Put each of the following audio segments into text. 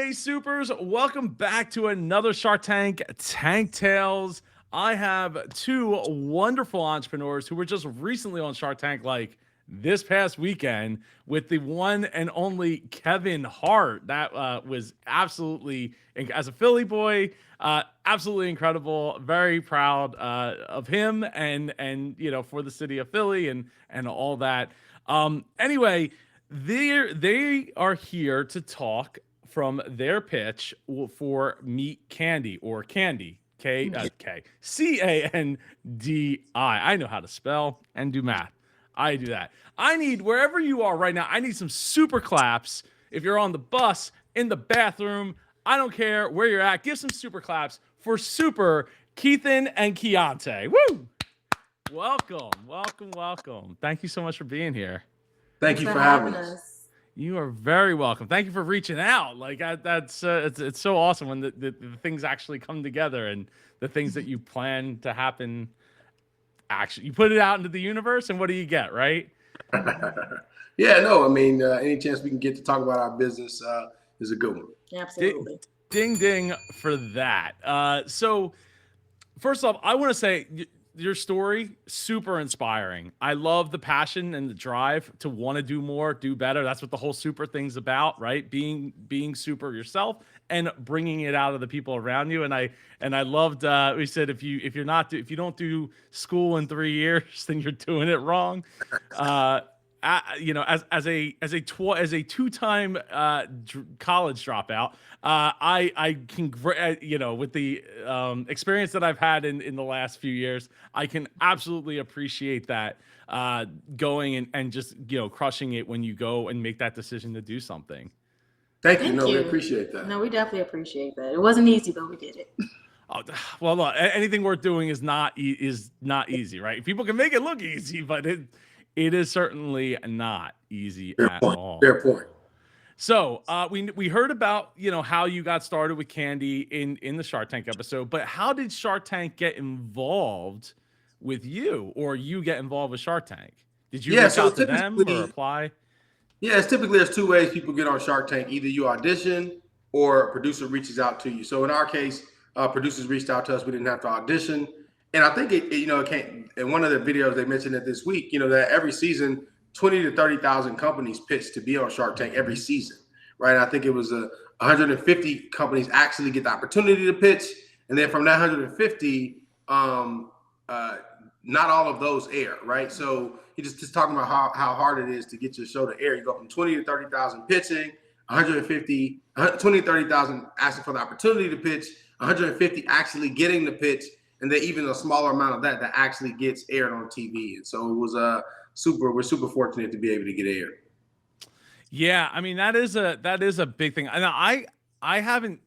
Hey, Supers, welcome back to another Shark Tank Tank Tales. I have two wonderful entrepreneurs who were just recently on Shark Tank, like this past weekend, with the one and only Kevin Hart. That was absolutely, as a Philly boy, absolutely incredible. Very proud of him and for the city of Philly and all that. Anyway, they are here to talk from their pitch for Meet Candi or Candy. Candi. I know how to spell and do math. I do that. I need, wherever you are right now, I need some super claps. If you're on the bus, in the bathroom, I don't care where you're at, give some super claps for Super Keithan and Quiante. Woo! Welcome, welcome, welcome. Thank you so much for being here. Thank you for having us. You are very welcome. Thank you for reaching out. Like that's it's so awesome when the things actually come together and the things that you plan to happen. Actually, you put it out into the universe, and what do you get, right? Yeah, no, I mean, any chance we can get to talk about our business is a good one. Absolutely. Ding ding for that. So first off, I want to say your story super inspiring. I love the passion and the drive to want to do more, do better. That's what the whole super thing's about, right? Being super yourself and bringing it out of the people around you. And I loved we said if you don't do school in 3 years, then you're doing it wrong. As a two-time college dropout, I can, with the experience that I've had in the last few years, I can absolutely appreciate that going and just crushing it when you go and make that decision to do something. Thank you. We appreciate that. No, we definitely appreciate that. It wasn't easy, but we did it. Oh, well, look, anything worth doing is not easy, right? People can make it look easy, but it is certainly not easy at all. Fair point. So we heard about how you got started with Candi in the Shark Tank episode, but how did Shark Tank get involved with you, or you get involved with Shark Tank? Did you reach out to them or apply? Yeah, it's typically there's two ways people get on Shark Tank. Either you audition or a producer reaches out to you. So in our case, producers reached out to us. We didn't have to audition. And I think it came in one of the videos they mentioned it this week, that every season 20 to 30,000 companies pitch to be on Shark Tank every season, right? And I think it was 150 companies actually get the opportunity to pitch. And then from that 150, not all of those air, right? So you're just talking about how hard it is to get your show to air. You go from 20 to 30,000 pitching, 20 to 30,000 asking for the opportunity to pitch, 150 actually getting the pitch, and then even a smaller amount of that actually gets aired on TV. And so it was we're super fortunate to be able to get aired. Yeah, I mean that is a big thing. And I haven't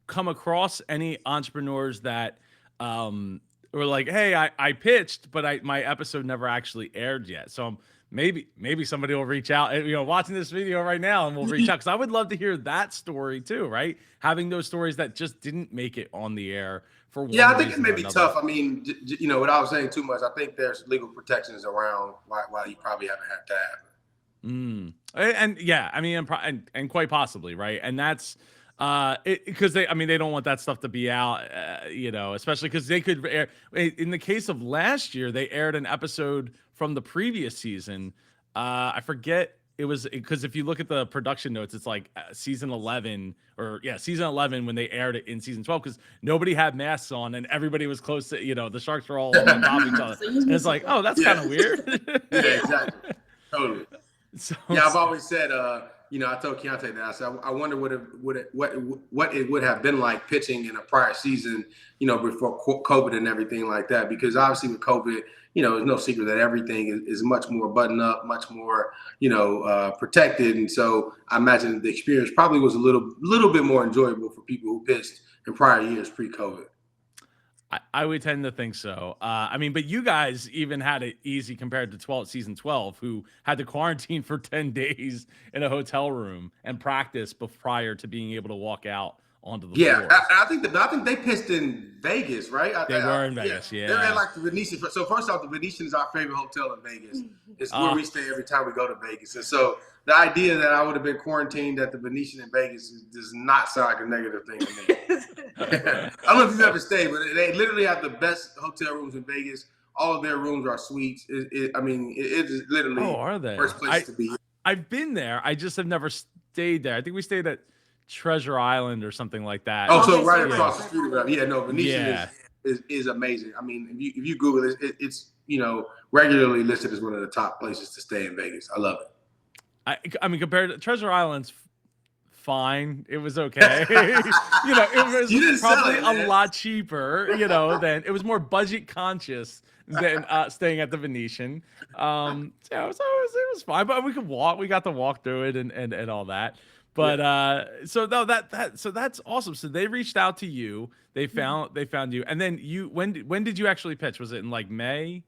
come across any entrepreneurs that were like, hey, I pitched, but my episode never actually aired yet. So maybe somebody will reach out, watching this video right now, and will reach out, because I would love to hear that story too, right? Having those stories that just didn't make it on the air for one. Yeah, I think it may be tough. I mean, without saying too much, I think there's legal protections around why you probably haven't had that happen. And yeah, I mean, and quite possibly, right? And that's because they don't want that stuff to be out, especially because they could air. In the case of last year, they aired an episode from the previous season. I forget. It was because if you look at the production notes, it's like season 11 when they aired it in season 12, because nobody had masks on and everybody was close to, the sharks were all on top of each other. And it's like, oh, that's kind of weird. Yeah, exactly. Totally. So, yeah, I've always said, I told Quiante that. I said, I wonder what it would have been like pitching in a prior season, before COVID and everything like that. Because obviously with COVID, it's no secret that everything is much more buttoned up, much more, protected. And so I imagine the experience probably was a little bit more enjoyable for people who pitched in prior years pre-COVID. I would tend to think so. But you guys even had it easy compared to season 12, who had to quarantine for 10 days in a hotel room and practice prior to being able to walk out onto the floor. I think they pitched in Vegas, right? They were in Vegas, yeah. They're at like the Venetian. So first off, the Venetian is our favorite hotel in Vegas. It's where we stay every time we go to Vegas. And so the idea that I would have been quarantined at the Venetian in Vegas does not sound like a negative thing to me. I don't know if you've ever stayed, but they literally have the best hotel rooms in Vegas. All of their rooms are suites. It is literally are they? First place to be. I've been there. I just have never stayed there. I think we stayed at Treasure Island or something like that. Oh, so right across the street. Yeah, no, Venetian is amazing. I mean, if you Google it, it's regularly listed as one of the top places to stay in Vegas. I love it. I mean, compared to Treasure Island's fine. It was okay. It was probably a lot cheaper, than it was more budget conscious than staying at the Venetian. So it was fine, but we could walk. We got to walk through it and all that. But so that's awesome. So they reached out to you. They found you, and then when did you actually pitch? Was it in like May?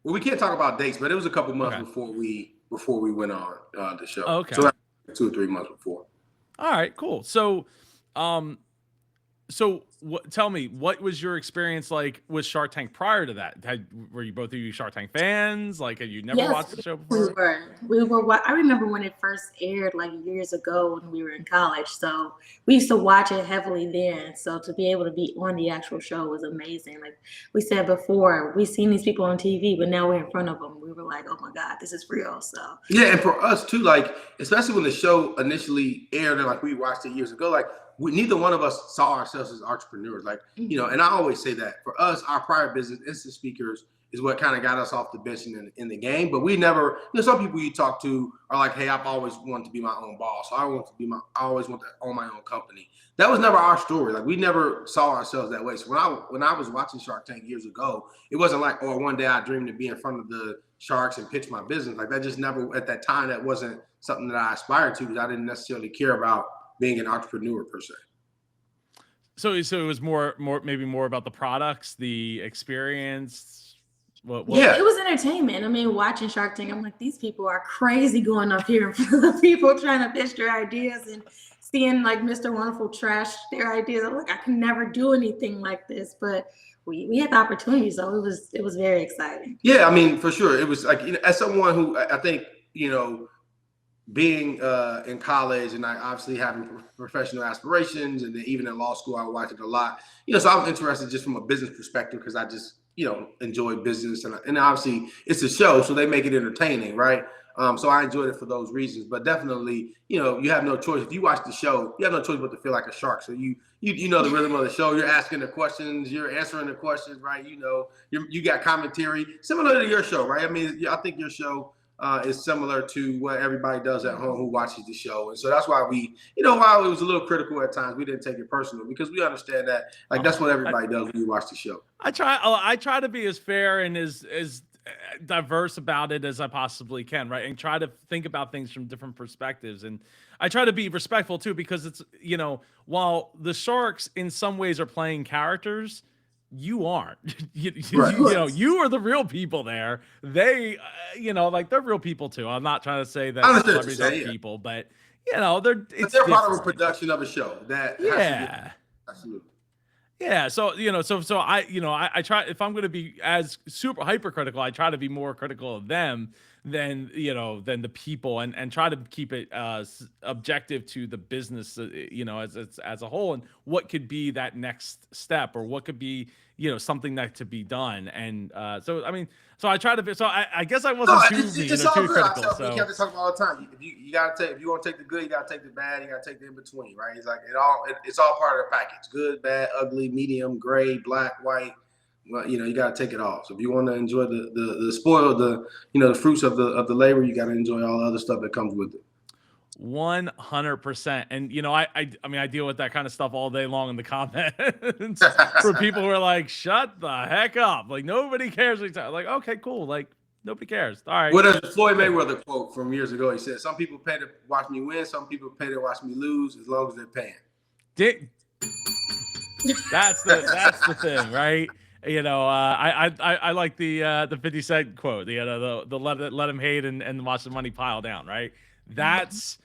Well, we can't talk about dates, but it was a couple months before we went on the show. Okay, so 2 or 3 months before. All right, cool. So, tell me, what was your experience like with Shark Tank prior to that? Were you both of you Shark Tank fans? Like, had you never watched the show before? We were. I remember when it first aired, like years ago when we were in college. So we used to watch it heavily then. So to be able to be on the actual show was amazing. Like we said before, we've seen these people on TV, but now we're in front of them. We were like, oh my God, this is real. So yeah, and for us too, like especially when the show initially aired and like we watched it years ago, like. Neither one of us saw ourselves as entrepreneurs, like, and I always say that for us, our prior business, instant speakers, is what kind of got us off the bench in the game. But we never, some people you talk to are like, hey, I've always wanted to be my own boss. I always want to own my own company. That was never our story. Like we never saw ourselves that way. So when I was watching Shark Tank years ago, it wasn't like, oh, one day I dreamed to be in front of the sharks and pitch my business. Like that just never, at that time, that wasn't something that I aspired to because I didn't necessarily care about being an entrepreneur per se. So it was maybe more about the products, the experience. Yeah, it was entertainment. I mean, watching Shark Tank, I'm like, these people are crazy going up here in front of the people trying to pitch their ideas and seeing like Mr. Wonderful trash their ideas. I'm like, I can never do anything like this, but we had the opportunity, so it was very exciting. Yeah, I mean, for sure, it was like as someone who I think being in college and I obviously having professional aspirations and then even in law school, I watched it a lot, so I'm interested just from a business perspective because I just, enjoy business and obviously it's a show, so they make it entertaining, right? So I enjoyed it for those reasons, but definitely, you have no choice. If you watch the show, you have no choice but to feel like a shark. So you know the rhythm of the show, you're asking the questions, you're answering the questions, right? You got commentary similar to your show, right? I mean, I think your show is similar to what everybody does at home who watches the show. And so that's why we, while it was a little critical at times, we didn't take it personal because we understand that like that's what everybody does when you watch the show. I try to be as fair and as diverse about it as I possibly can, right? And try to think about things from different perspectives. And I try to be respectful too, because it's, while the sharks in some ways are playing characters, you aren't. You are the real people there. They, like they're real people too. I'm not trying to say that celebrities are people, but they're part of a production of a show. Absolutely. Yeah. So I try, if I'm going to be as super hypercritical, I try to be more critical of them than the people, and try to keep it objective to the business, as a whole, and what could be that next step, or what could be something that to be done. And so I try to be. So I guess I wasn't too critical. So you have to talk about all the time. You gotta take. If you want to take the good, you gotta take the bad. You gotta take the in between, right? It's like it's all part of the package: good, bad, ugly, medium, gray, black, white. Well, you got to take it all. So if you want to enjoy the spoil, the fruits of the labor, you got to enjoy all the other stuff that comes with it. 100%. And I deal with that kind of stuff all day long in the comments for people who are like, shut the heck up, like nobody cares. Like, okay, cool, like nobody cares. All right. What does Floyd Mayweather quote from years ago? He said, "Some people pay to watch me win, some people pay to watch me lose, as long as they're paying." That's the thing, right? I like the 50 Cent quote, the let him hate and watch the money pile down, right? That's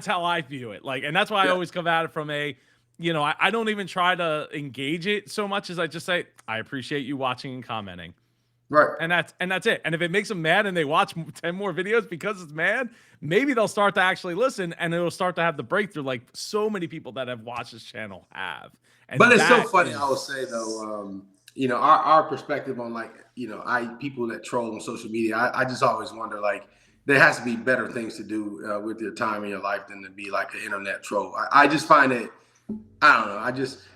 how I view it. Like, and that's why I always come at it from I don't even try to engage it so much as I just say, I appreciate you watching and commenting. Right. And that's it. And if it makes them mad and they watch 10 more videos because it's mad, maybe they'll start to actually listen and it'll start to have the breakthrough like so many people that have watched this channel have. And But it's so that funny, is, I would say though, you know, our perspective on like, you know, people that troll on social media, I just always wonder like there has to be better things to do with your time in your life than to be like an internet troll. I just find it, I don't know.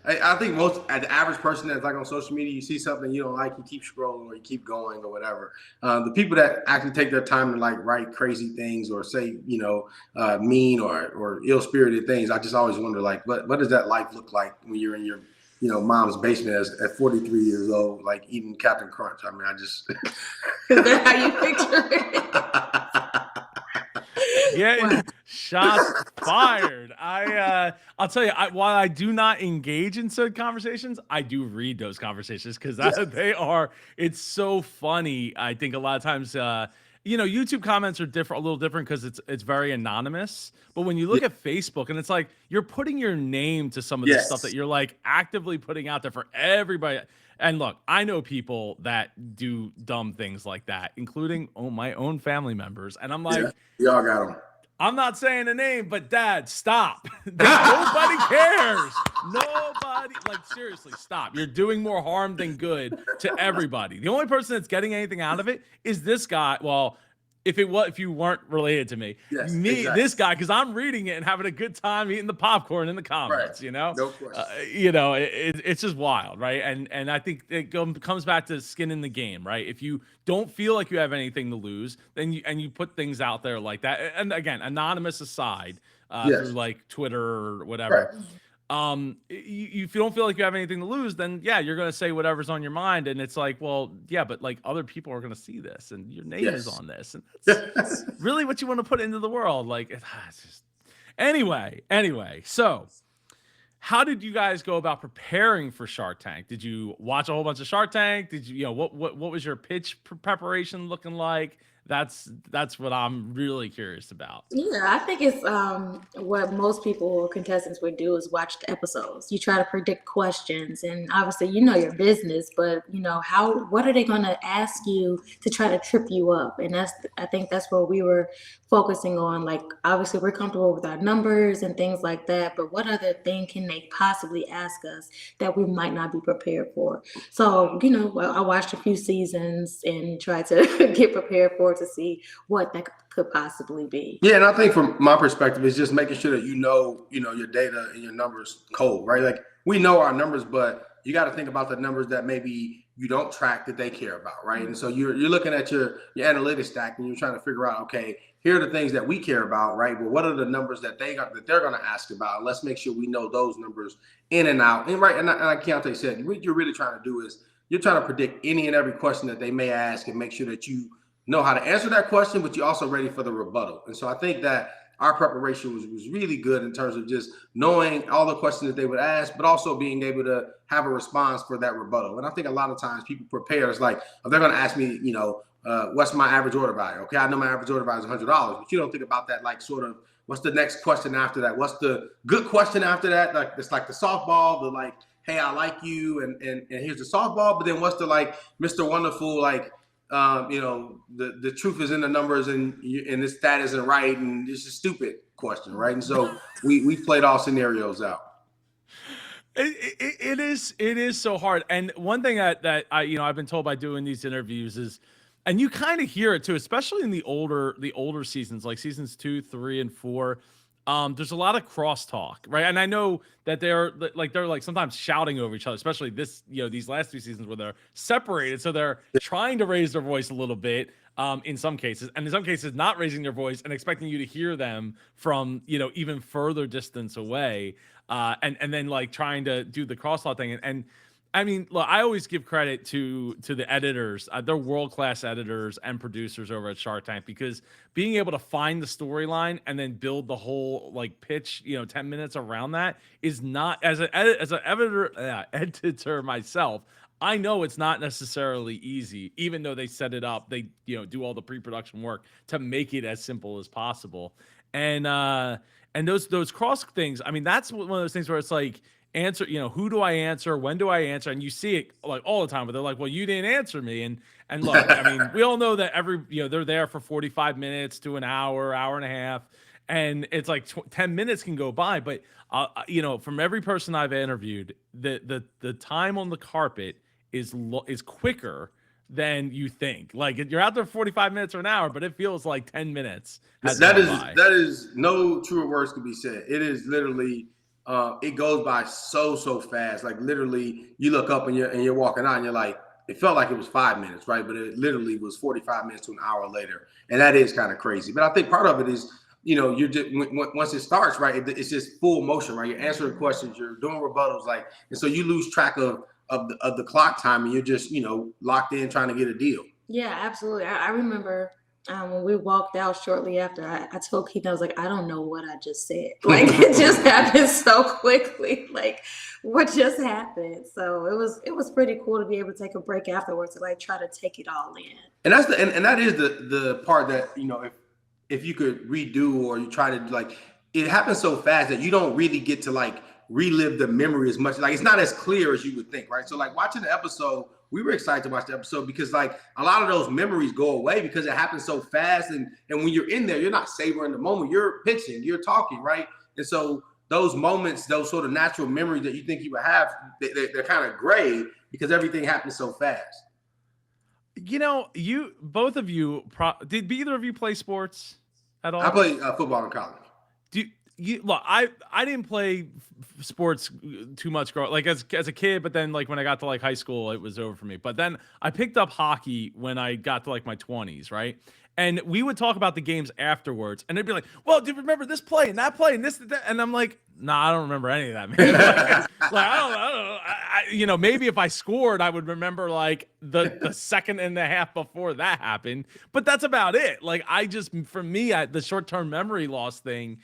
I think most, the average person that's like on social media, you see something you don't like, you keep scrolling or you keep going or whatever. The people that actually take their time to like write crazy things or say, you know, mean or ill-spirited things, I just always wonder like, what does that life look like when you're in your, you know, mom's basement at 43 years old, like eating Captain Crunch? I mean, I just. Is that how you picture it? yeah, shots fired. I'll tell you, while I do not engage in said conversations, I do read those conversations because it's so funny. I think a lot of times, you know, YouTube comments are a little different because it's very anonymous. But when you look at Facebook and it's like you're putting your name to some of the stuff that you're like actively putting out there for everybody. And look, I know people that do dumb things like that, including my own family members. And I'm like, we all got them. I'm not saying a name, but Dad, stop. Nobody cares. Nobody, like, seriously, stop. You're doing more harm than good to everybody. The only person that's getting anything out of it is this guy. Well, if you weren't related to me, this guy, because I'm reading it and having a good time eating the popcorn in the comments, right. you know, no question. You know, it's just wild, right? And I think it comes back to skin in the game, right? If you don't feel like you have anything to lose, then you put things out there like that, and again, anonymous aside, through like Twitter or whatever. Right. If you don't feel like you have anything to lose, then yeah, you're gonna say whatever's on your mind, and it's like, well, yeah, but like other people are gonna see this, and your name is on this, and that's really what you want to put into the world. Like, it's just anyway. So, how did you guys go about preparing for Shark Tank? Did you watch a whole bunch of Shark Tank? Did you, what was your pitch preparation looking like? That's what I'm really curious about. Yeah, I think it's what most people or contestants would do is watch the episodes. You try to predict questions, and obviously you know your business, but you know what are they going to ask you to try to trip you up? And I think that's what we were focusing on. Like, obviously we're comfortable with our numbers and things like that, but what other thing can they possibly ask us that we might not be prepared for? So, you know, I watched a few seasons and tried to get prepared for it to see what that could possibly be. Yeah, and I think from my perspective, it's just making sure that you know your data and your numbers cold, right? Like we know our numbers, but you got to think about the numbers that maybe you don't track that they care about, right? And so you're looking at your analytics stack and you're trying to figure out, okay, here are the things that we care about, right? But what are the numbers that they're going to ask about? Let's make sure we know those numbers in and out. And right, and like Keithan said, what you're really trying to do is you're trying to predict any and every question that they may ask and make sure that you know how to answer that question, but you're also ready for the rebuttal. And so I think that our preparation was really good in terms of just knowing all the questions that they would ask, but also being able to have a response for that rebuttal. And I think a lot of times people prepare, it's like, if they're going to ask me, what's my average order value? Okay, I know my average order value is $100, but you don't think about that like sort of what's the next question after that? What's the good question after that? Like it's like the softball, the like, hey, I like you, and here's the softball. But then what's the like Mr. Wonderful, like, the truth is in the numbers and this stat isn't right, and it's a stupid question, right? And so we played all scenarios out. It is so hard. And one thing that I've been told by doing these interviews is, and you kind of hear it too, especially in the older seasons, like seasons 2, 3, and 4. There's a lot of crosstalk, right? And I know that they're like sometimes shouting over each other, especially these last 2 seasons where they're separated. So they're trying to raise their voice a little bit, in some cases, and in some cases not raising their voice and expecting you to hear them from, even further distance away. And then like trying to do the crosstalk thing. And I mean, look, I always give credit to the editors. They're world-class editors and producers over at Shark Tank, because being able to find the storyline and then build the whole like pitch, 10 minutes around that is not, as an editor myself, I know it's not necessarily easy, even though they set it up. They, do all the pre-production work to make it as simple as possible. And And those cross things, I mean, that's one of those things where it's like, answer, who do I answer? When do I answer? And you see it like all the time, but they're like, well, you didn't answer me. And look, I mean, we all know that they're there for 45 minutes to an hour, hour and a half. And it's like 10 minutes can go by, but from every person I've interviewed, the time on the carpet is quicker than you think. Like you're out there 45 minutes or an hour, but it feels like 10 minutes. That is no truer words could be said. It is literally it goes by so fast. Like literally, you look up and you're walking out and you're like, it felt like it was 5 minutes, right? But it literally was 45 minutes to an hour later, and that is kind of crazy. But I think part of it is, you're just once it starts, right? It's just full motion, right? You're answering questions, you're doing rebuttals, like, and so you lose track of the clock time, and you're just locked in trying to get a deal. Yeah, absolutely. I remember when we walked out shortly after, I told Keithan, I was like, I don't know what I just said. Like it just happened so quickly. Like what just happened? So it was pretty cool to be able to take a break afterwards to like try to take it all in. And that's and that is the part that if you could redo, or you try to, like, it happens so fast that you don't really get to like relive the memory as much. Like it's not as clear as you would think, right? So like watching the episode, we were excited to watch the episode because like a lot of those memories go away because it happens so fast. And when you're in there, you're not savoring the moment. You're pitching, you're talking, right? And so those moments, those sort of natural memories that you think you would have, they're kind of gray because everything happens so fast. You both of you did either of you play sports at all? I played football in college. Look, I didn't play sports too much like as a kid, but then like when I got to like high school, it was over for me. But then I picked up hockey when I got to like my 20s, right? And we would talk about the games afterwards, and they'd be like, "Well, do you remember this play and that play and this and that?" And I'm like, "Nah, I don't remember any of that, man." I don't know. Maybe if I scored, I would remember like the second and a half before that happened, but that's about it. Like for me, the short-term memory loss thing,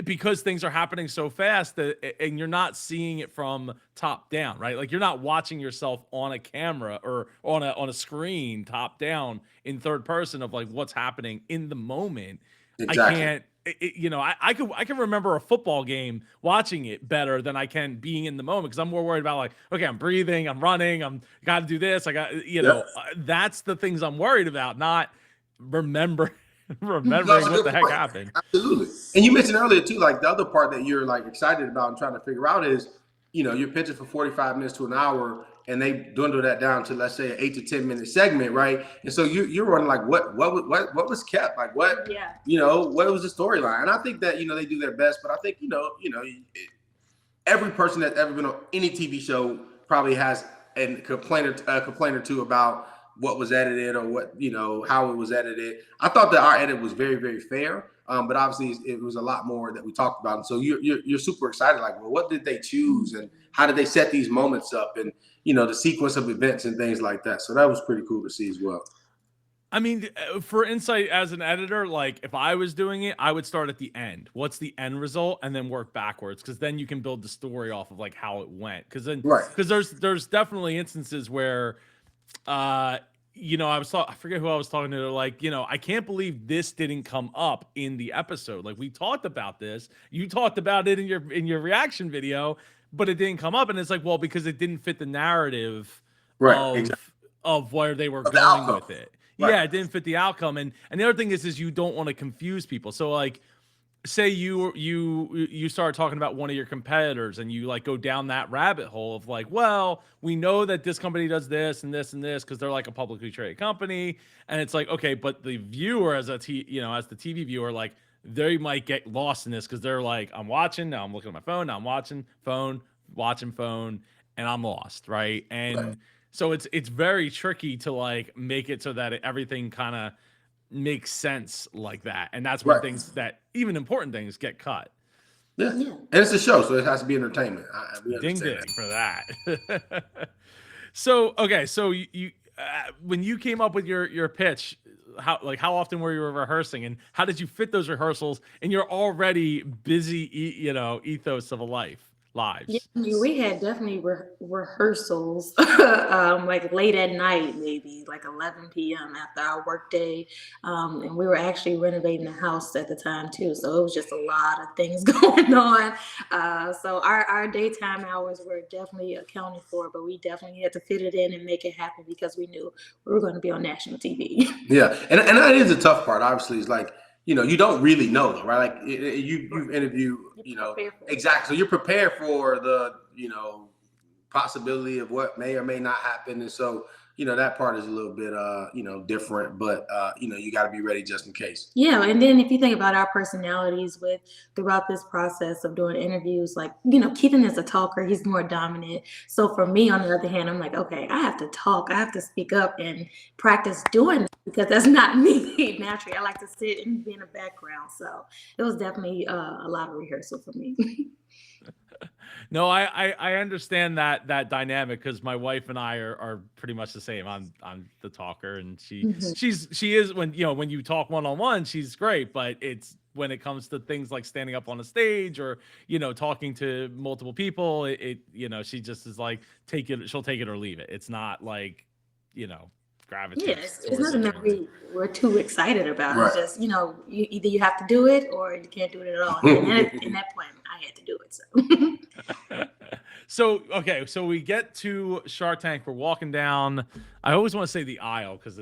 because things are happening so fast and you're not seeing it from top down, right? Like you're not watching yourself on a camera or on a screen top down in third person of like what's happening in the moment. Exactly. I can remember a football game watching it better than I can being in the moment because I'm more worried about like, okay, I'm breathing, I'm running, I'm got to do this. I got, that's the things I'm worried about, not remembering what the heck happened. Absolutely. And you mentioned earlier too, like the other part that you're like excited about and trying to figure out is, you're pitching for 45 minutes to an hour and they dwindle that down to, let's say, an 8 to 10 minute segment, right? And so you're running like what was kept, like what, what was the storyline? And I think that, they do their best, but I think, every person that's ever been on any TV show probably has a complaint or two about what was edited or what, how it was edited. I thought that our edit was very, very fair. But obviously it was a lot more that we talked about. And so you're super excited. Like, well, what did they choose and how did they set these moments up and, the sequence of events and things like that. So that was pretty cool to see as well. I mean, for insight as an editor, like if I was doing it, I would start at the end. What's the end result? And then work backwards. Cause then you can build the story off of like how it went. Cause there's definitely instances where, I forget who I was talking to. Like, I can't believe this didn't come up in the episode. Like we talked about this, you talked about it in your reaction video, but it didn't come up. And it's like, well, because it didn't fit the narrative of where they were going with it. Right. Yeah, it didn't fit the outcome. And the other thing is you don't want to confuse people. So like, say you start talking about one of your competitors and you like go down that rabbit hole of like, well, we know that this company does this and this and this because they're like a publicly traded company, and it's like, okay, but the viewer as the TV viewer, like they might get lost in this because they're like, I'm watching now, I'm looking at my phone now, I'm watching phone, and I'm lost, right? And so it's very tricky to like make it so that everything kind of makes sense like that, and that's when things that even important things get cut. Yeah, and it's a show, so it has to be entertainment. Ding ding for that. So you when you came up with your pitch, how often were you rehearsing, and how did you fit those rehearsals in your already busy ethos of a life? Yeah, lives. I mean, we had definitely rehearsals, like late at night, maybe like 11 p.m. after our work day. And we were actually renovating the house at the time too. So it was just a lot of things going on. So our daytime hours were definitely accounted for, but we definitely had to fit it in and make it happen because we knew we were going to be on national TV. Yeah, and that is the tough part. Obviously, is like you don't really know though, right? Like you interview, exactly. So you're prepared for the possibility of what may or may not happen, and so that part is a little bit different, but you got to be ready just in case. Yeah, and then if you think about our personalities with throughout this process of doing interviews, like, Keithan is a talker, he's more dominant. So for me, on the other hand, I'm like, okay, I have to talk, I have to speak up and practice doing that because that's not me naturally. I like to sit and be in the background. So it was definitely a lot of rehearsal for me. No, I understand that dynamic because my wife and I are pretty much the same. I'm the talker, and Mhm. she is when when you talk one on one, she's great. But it's when it comes to things like standing up on a stage or talking to multiple people, she just is like she'll take it or leave it. It's not like you know Yeah, gravitates it's towards nothing it or that anything. we're too excited about. It's Right. just, either you have to do it or you can't do it at all. And in that point, I had to do it. So So okay, so we get to Shark Tank. We're walking down. I always want to say the aisle because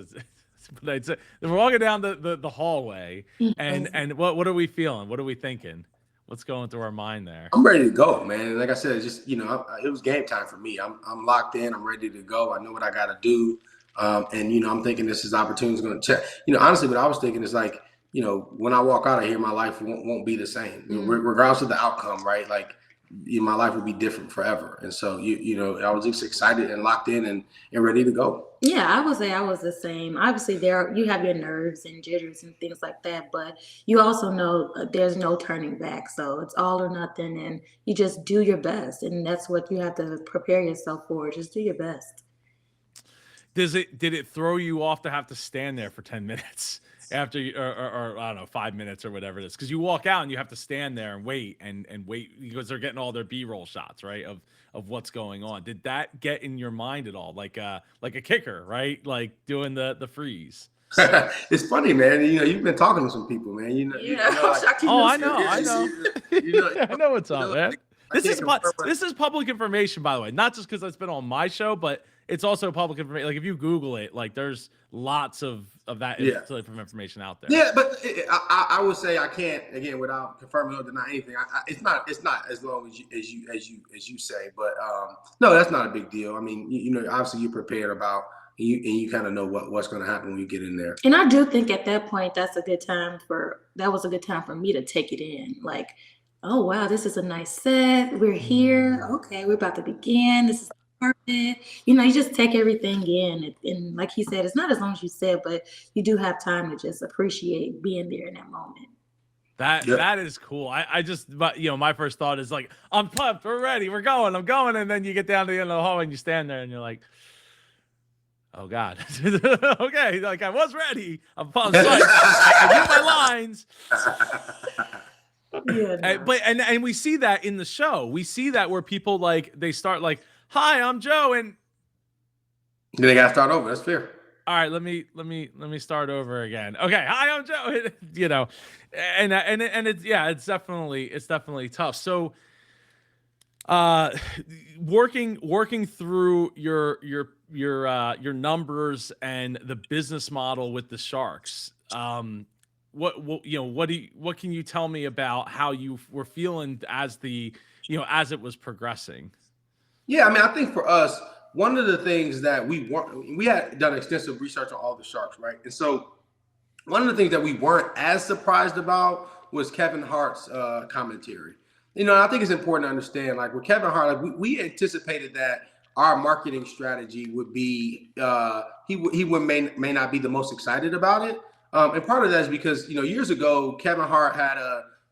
but we're walking down the hallway, and Mhm. what are we feeling? What are we thinking? What's going through our mind there? I'm ready to go, man. Like I said, it's just it was game time for me. I'm locked in. I'm ready to go. I know what I got to do, and I'm thinking this is opportunity is going to check. Honestly, what I was thinking is like, when I walk out of here, my life won't be the same, regardless of the outcome, right? Like, my life will be different forever. And so, I was just excited and locked in and ready to go. Yeah, I would say I was the same. Obviously, you have your nerves and jitters and things like that, but you also know there's no turning back. So it's all or nothing, and you just do your best, and that's what you have to prepare yourself for. Just do your best. Did it throw you off to have to stand there for 10 minutes after you, or I don't know, 5 minutes or whatever it is? Because you walk out and you have to stand there and wait because they're getting all their B-roll shots, right? Of what's going on. Did that get in your mind at all? Like a kicker, right? Like doing the freeze. It's funny, man. You've been talking to some people, man. Yeah, Like, Oh, I so. know, I know. I know what's up, man. I can't confirm. This is public information, by the way. Not just because it's been on my show, but it's also public information. Like if you Google it, like there's lots of that type of information out there. Yeah, but I would say I can't, again, without confirming or denying anything. It's not as long as you say, but no, that's not a big deal. I mean, obviously you're prepared about you kind of know what's going to happen when you get in there. And I do think at that point, that was a good time for me to take it in. Like, oh wow, this is a nice set. We're here. Okay, we're about to begin. This is perfect. You just take everything in. And like he said, it's not as long as you said, but you do have time to just appreciate being there in that moment. That is cool. I just, but my first thought is like, I'm pumped, we're ready, I'm going, and then you get down to the end of the hall and you stand there and you're like, oh God. Okay, like I was ready. I'm pumped. I knew my lines. Yeah. But we see that in the show. We see that where people they start like, hi, I'm Joe, and they gotta start over. That's fair. All right, let me start over again. Okay, hi, I'm Joe. And it's definitely tough. So, working through your numbers and the business model with the Sharks. What can you tell me about how you were feeling as as it was progressing? Yeah, I mean, I think for us, one of the things that we had done extensive research on all the Sharks, right? And so one of the things that we weren't as surprised about was Kevin Hart's commentary. I think it's important to understand, like with Kevin Hart, like we anticipated that our marketing strategy would be he may not be the most excited about it. And part of that is because, years ago, Kevin Hart had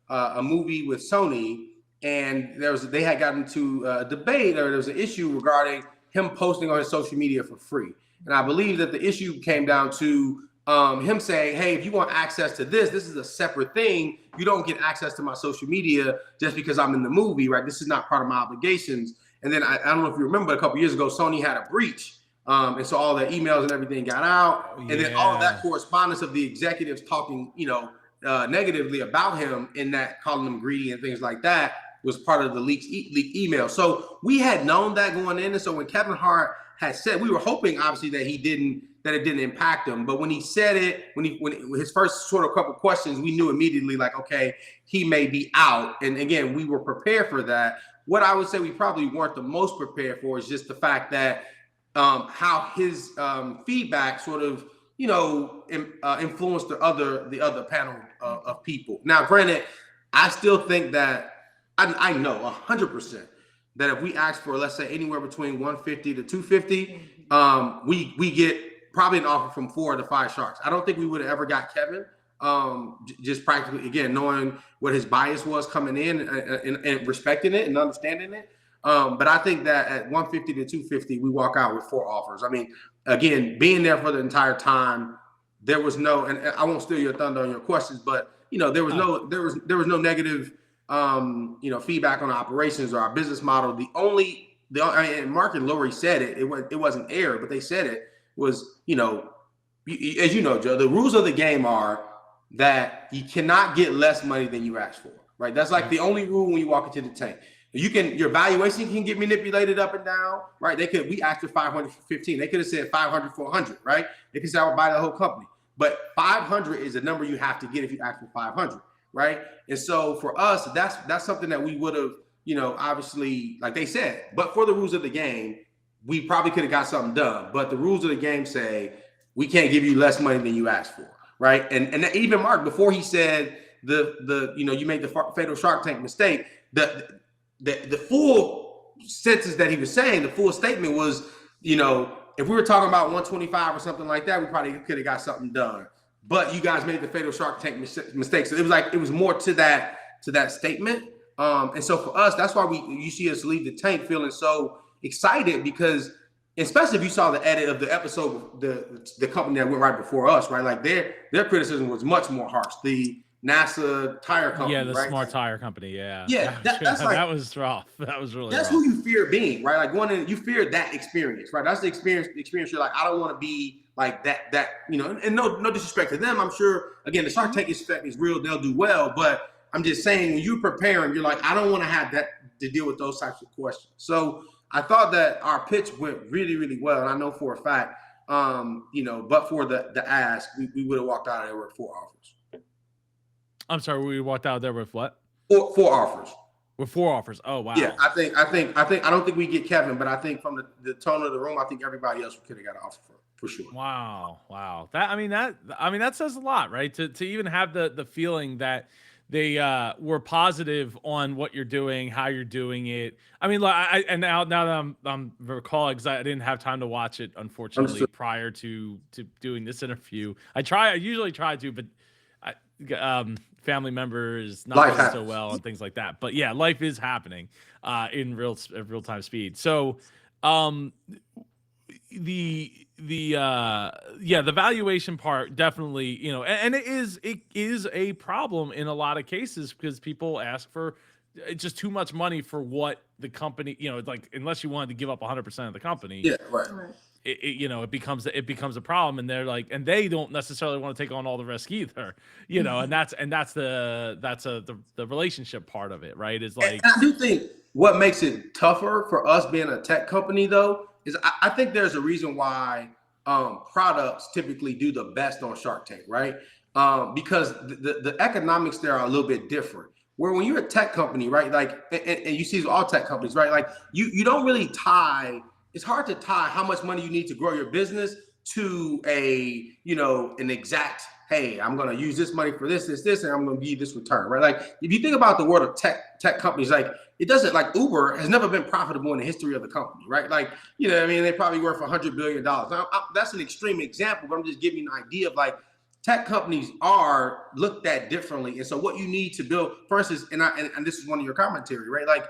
a movie with Sony, and they had gotten into a debate, or there was an issue regarding him posting on his social media for free. And I believe that the issue came down to him saying, hey, if you want access to this is a separate thing. You don't get access to my social media just because I'm in the movie, right? This is not part of my obligations. And then I don't know if you remember, a couple years ago, Sony had a breach. And so all the emails and everything got out. And then all of that correspondence of the executives talking, negatively about him in that, calling him greedy and things like that, was part of the leaked email. So we had known that going in. And so when Kevin Hart had said, we were hoping obviously that it didn't impact him. But when he said it, when his first sort of couple questions, we knew immediately, like, okay, he may be out. And again, we were prepared for that. What I would say we probably weren't the most prepared for is just the fact that how his feedback sort of, influenced the other panel of people. Now, granted, I still think that I know 100% that if we ask for, let's say, anywhere between 150 to 250, we get probably an offer from 4 to 5 sharks. I don't think we would have ever got Kevin. Just practically, again, knowing what his bias was coming in and respecting it and understanding it. But I think that at 150 to 250, we walk out with 4 offers. I mean, again, being there for the entire time, there was no, and I won't steal your thunder on your questions, but there was no negative, feedback on the operations or our business model. And Mark and Lori said it wasn't air, but they said it was, as you know, Joe, the rules of the game are that you cannot get less money than you asked for, right? That's like the only rule when you walk into the tank. Your valuation can get manipulated up and down, right? We asked for 500 for 15. They could have said 500 for 100, right? They could say I would buy the whole company. But 500 is the number you have to get if you ask for 500, right? And so for us, that's something that we would have, obviously, like they said, but for the rules of the game, we probably could have got something done. But the rules of the game say we can't give you less money than you asked for, right? And even Mark, before he said you made the fatal Shark Tank mistake, the full sentence that he was saying, the full statement was, if we were talking about 125 or something like that, we probably could have got something done. But you guys made the fatal Shark Tank mistake. So it was more to that statement. And so for us, that's why you see us leave the tank feeling so excited, because especially if you saw the edit of the episode, the company that went right before us, right? Like their criticism was much more harsh. The NASA tire company, yeah, the right? Smart Tire Company, yeah. That's like, that was rough. That was really. That's rough. who you fear being, right? Like going in, you fear that experience, right? That's the experience. You're like, I don't want to be like that. And no disrespect to them. I'm sure again, the Shark Tank effect is real. They'll do well, but I'm just saying when you're preparing, you're like, I don't want to have that to deal with those types of questions. So I thought that our pitch went really, really well, and I know for a fact, but for the ask, we would have walked out of there with 4 offers. I'm sorry, we walked out there with what? 4 offers. With 4 offers. Oh wow. Yeah, I don't think we get Kevin, but I think from the tone of the room, I think everybody else could have got an offer for sure. Wow. That says a lot, right? To even have the feeling that they were positive on what you're doing, how you're doing it. I mean, now that I'm recalling, because I didn't have time to watch it, unfortunately, prior to doing this interview. I usually try to, but family members not doing so well and things like that. But yeah, life is happening in real time speed. So the valuation part definitely, and it is a problem in a lot of cases, because people ask for just too much money for what the company, like unless you wanted to give up 100% of the company. Yeah, right. It becomes a problem, and they're like, and they don't necessarily want to take on all the risk either, and that's the relationship part of it, right? Is like, and I do think what makes it tougher for us being a tech company though is I think there's a reason why products typically do the best on Shark Tank, right? Because the economics there are a little bit different. Where when you're a tech company, right, like, and you see all tech companies, right, like you don't really tie. It's hard to tie how much money you need to grow your business to an exact, hey, I'm going to use this money for this, and I'm going to give you this return, right? Like if you think about the world of tech companies, like it doesn't, like Uber has never been profitable in the history of the company, right? Like, they probably worth $100 billion. Now, that's an extreme example, but I'm just giving you an idea of like tech companies are looked at differently. And so what you need to build, for instance, and this is one of your commentary, right? Like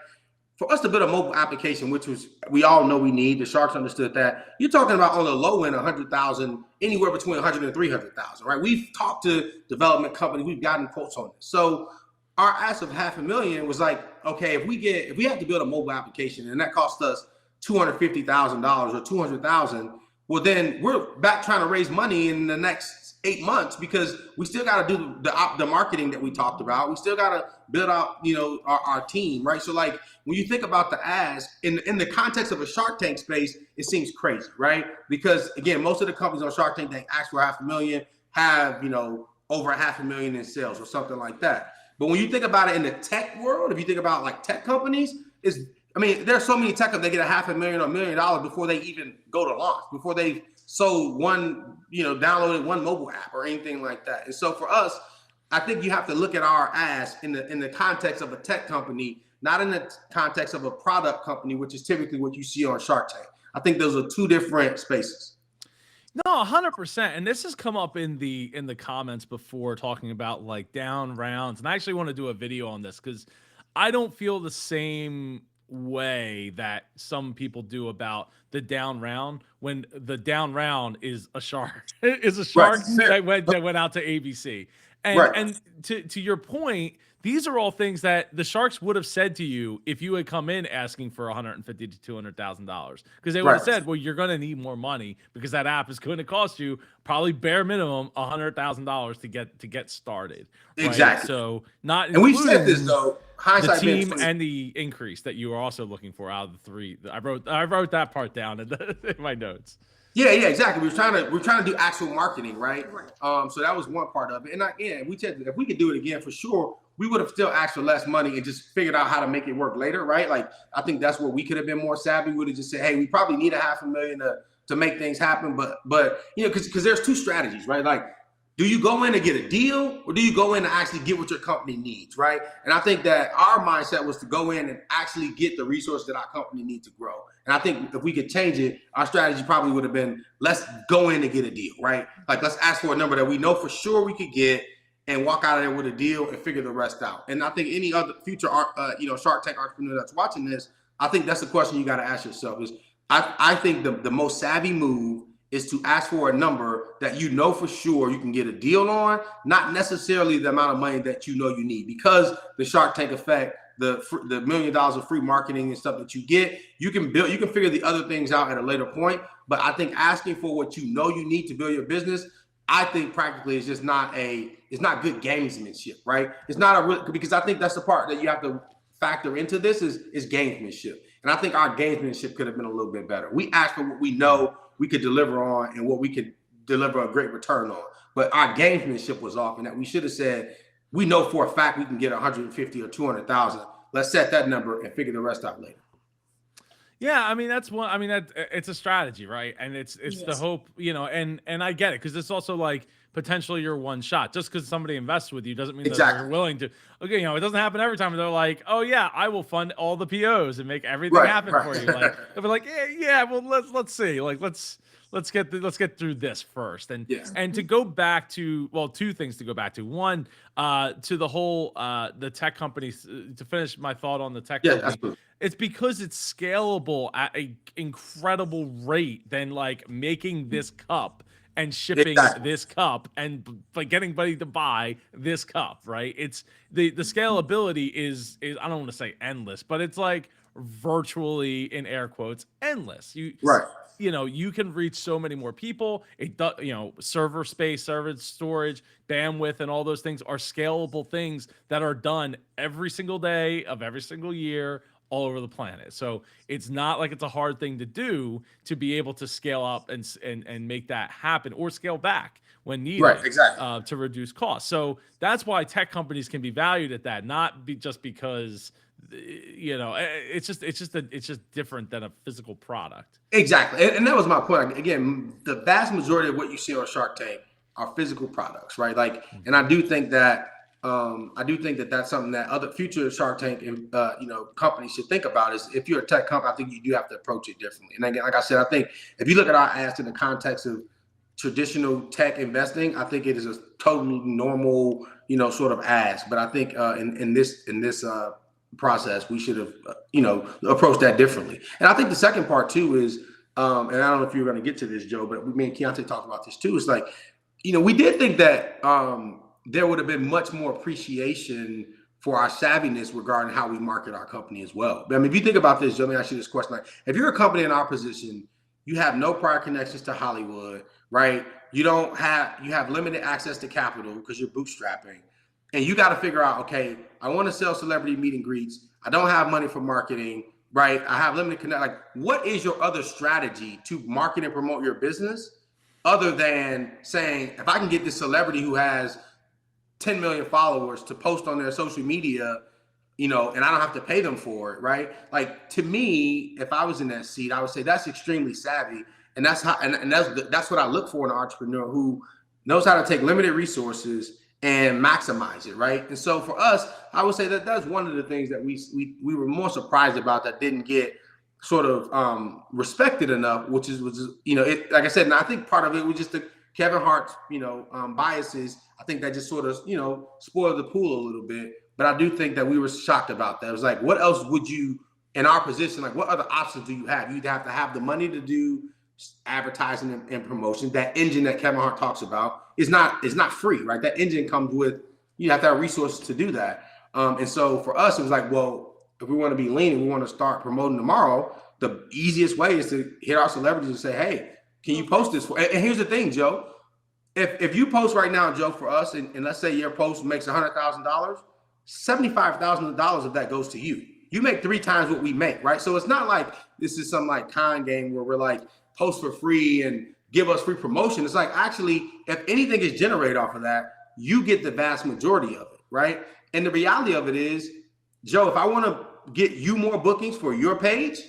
for us to build a mobile application, which was we all know we need, the Sharks understood that. You're talking about on the low end, 100,000, anywhere between 100 and 300,000, right? We've talked to development companies, we've gotten quotes on this. So our ask of $500,000 was like, okay, if we have to build a mobile application and that costs us $250,000 or $200,000, well then we're back trying to raise money in the next 8 months because we still got to do the marketing that we talked about. We still got to build out, our team, right? So like when you think about the ask in the context of a Shark Tank space, it seems crazy, right? Because again, most of the companies on Shark Tank that ask for $500,000 have, over $500,000 in sales or something like that. But when you think about it in the tech world, if you think about like tech companies, there's so many tech companies, they get $500,000 or $1 million before they even go to launch, before they sold one, downloaded one mobile app or anything like that. And so for us, I think you have to look at our ask in the context of a tech company, not in the context of a product company, which is typically what you see on Shark Tank. I think those are two different spaces. No, 100%. And this has come up in the comments before, talking about like down rounds. And I actually want to do a video on this because I don't feel the same way that some people do about the down round, when the down round is a shark that went out to ABC. And to your point, these are all things that the Sharks would have said to you if you had come in asking for $150,000 to $200,000, because they would have said, well, you're going to need more money because that app is going to cost you probably bare minimum $100,000 to get started. Right? Exactly. So not, and we've said this though, the team and the increase that you were also looking for out of the three. I wrote that part down in my notes. Yeah, exactly. We're trying to do actual marketing, right? So that was one part of it. And again, we said if we could do it again for sure, we would have still asked for less money and just figured out how to make it work later, right? Like I think that's where we could have been more savvy. We would have just said, hey, we probably need $500,000 to make things happen, but because there's two strategies, right? Like, do you go in to get a deal or do you go in to actually get what your company needs, right? And I think that our mindset was to go in and actually get the resource that our company needs to grow. And I think if we could change it, our strategy probably would have been, let's go in and get a deal, right? Like, let's ask for a number that we know for sure we could get and walk out of there with a deal and figure the rest out. And I think any other future, Shark Tank entrepreneur that's watching this, I think that's the question you got to ask yourself is, I think the most savvy move is to ask for a number that you know for sure you can get a deal on, not necessarily the amount of money that you know you need, because the Shark Tank effect, the $1 million of free marketing and stuff that you get, you can figure the other things out at a later point. But I think asking for what you know you need to build your business, I think practically is just it's not good gamesmanship, right? It's not because I think that's the part that you have to factor into this is gamesmanship. And I think our gamesmanship could have been a little bit better. We asked for what we know we could deliver on and what we could deliver a great return on. But our gamesmanship was off, and that we should have said, we know for a fact we can get 150 or 200,000. Let's set that number and figure the rest out later. Yeah, that's one. It's a strategy, right? And it's the hope, and I get it, because it's also like potentially your one shot. Just because somebody invests with you doesn't mean that they're willing to. Okay, it doesn't happen every time. They're like, oh yeah, I will fund all the POs and make everything happen for you. Like they'll be like, yeah, well let's see, like let's get through this first. And to go back to, well, two things to go back to. One, to the whole the tech companies, to finish my thought on the tech company. Absolutely. It's because it's scalable at an incredible rate than like making this cup and shipping this cup and like getting somebody to buy this cup, right? It's the scalability is I don't want to say endless, but it's like virtually, in air quotes, endless. You can reach so many more people. Server space, server storage, bandwidth, and all those things are scalable things that are done every single day of every single year all over the planet. So it's not like it's a hard thing to do to be able to scale up and make that happen, or scale back when needed, to reduce costs. So that's why tech companies can be valued at that, just because it's just different than a physical product. Exactly. And that was my point. Again, the vast majority of what you see on Shark Tank are physical products, right? Like, and I do think that that's something that other future Shark Tank companies should think about. Is if you're a tech company, I think you do have to approach it differently. And again, like I said, I think if you look at our ask in the context of traditional tech investing, I think it is a totally normal, sort of ask. But I think in this process, we should have, approached that differently. And I think the second part too is, and I don't know if you're going to get to this, Joe, but me and Quiante talked about this too. It's like, we did think that there would have been much more appreciation for our savviness regarding how we market our company as well. But I mean, if you think about this, Joe, let me ask you this question. Like, if you're a company in our position, you have no prior connections to Hollywood, right? You have limited access to capital because you're bootstrapping. And you got to figure out, okay, I want to sell celebrity meet and greets. I don't have money for marketing, right? I have limited connect. Like, what is your other strategy to market and promote your business other than saying, if I can get this celebrity who has 10 million followers to post on their social media, and I don't have to pay them for it, right? Like, to me, if I was in that seat, I would say that's extremely savvy. And that's how, and that's what I look for in an entrepreneur who knows how to take limited resources and maximize it, right? And so for us, I would say that that's one of the things that we were more surprised about that didn't get sort of respected enough, which is it, like I said, and I think part of it was just the Kevin Hart's biases. I think that just sort of spoiled the pool a little bit. But I do think that we were shocked about that. It was like, what else would you, in our position, like what other options do you have? You'd have to have the money to do advertising and promotion. That engine that Kevin Hart talks about is not free, right? That engine comes with, you have to have resources to do that. And so for us, it was like, well, if we want to be lean and we want to start promoting tomorrow, the easiest way is to hit our celebrities and say, hey, can you post this? And here's the thing, Joe. If you post right now, Joe, for us, and let's say your post makes $100,000, $75,000 of that goes to you. You make 3 times what we make, right? So it's not like this is some like con game where we're like, post for free and give us free promotion. It's like, actually, if anything is generated off of that, you get the vast majority of it, right? And the reality of it is, Joe, if I want to get you more bookings for your page,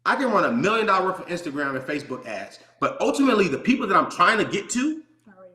I can run $1 million worth of Instagram and Facebook ads. But ultimately, the people that I'm trying to get to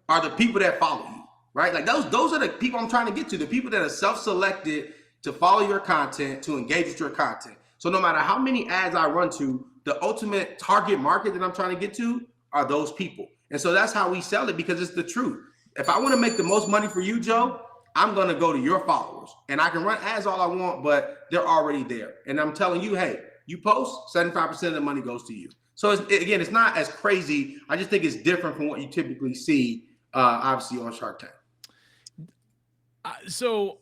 are the people that follow you, right? Like those are the people I'm trying to get to, the people that are self-selected to follow your content, to engage with your content. So no matter how many ads I run to, the ultimate target market that I'm trying to get to are those people. And so that's how we sell it, because it's the truth. If I want to make the most money for you, Joe, I'm going to go to your followers, and I can run ads all I want, but they're already there. And I'm telling you, hey, you post, 75% of the money goes to you. So again, it's not as crazy. I just think it's different from what you typically see, obviously, on Shark Tank. So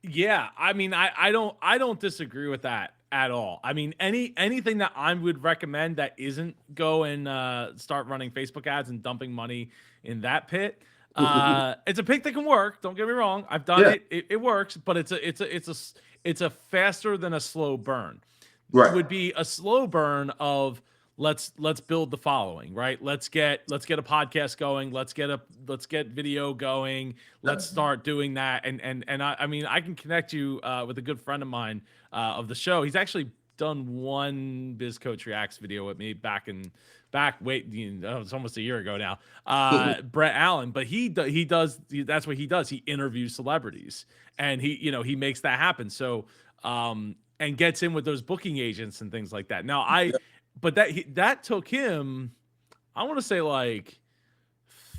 yeah, I mean, I don't disagree with that at all. I mean, anything that I would recommend that isn't go and start running Facebook ads and dumping money in that pit. It's a pit that can work. Don't get me wrong. I've done it. It works, but it's a faster than a slow burn. Right. It would be a slow burn of let's build the following, right? Let's get a podcast going. Let's get video going. Let's start doing that. And I mean, I can connect you with a good friend of mine of the show. He's actually done one Biz Coach Reacts video with me back it's almost a year ago now. Brett Allen, but that's what he does. He interviews celebrities, and he makes that happen. So and gets in with those booking agents and things like that. Now but that took him, I want to say like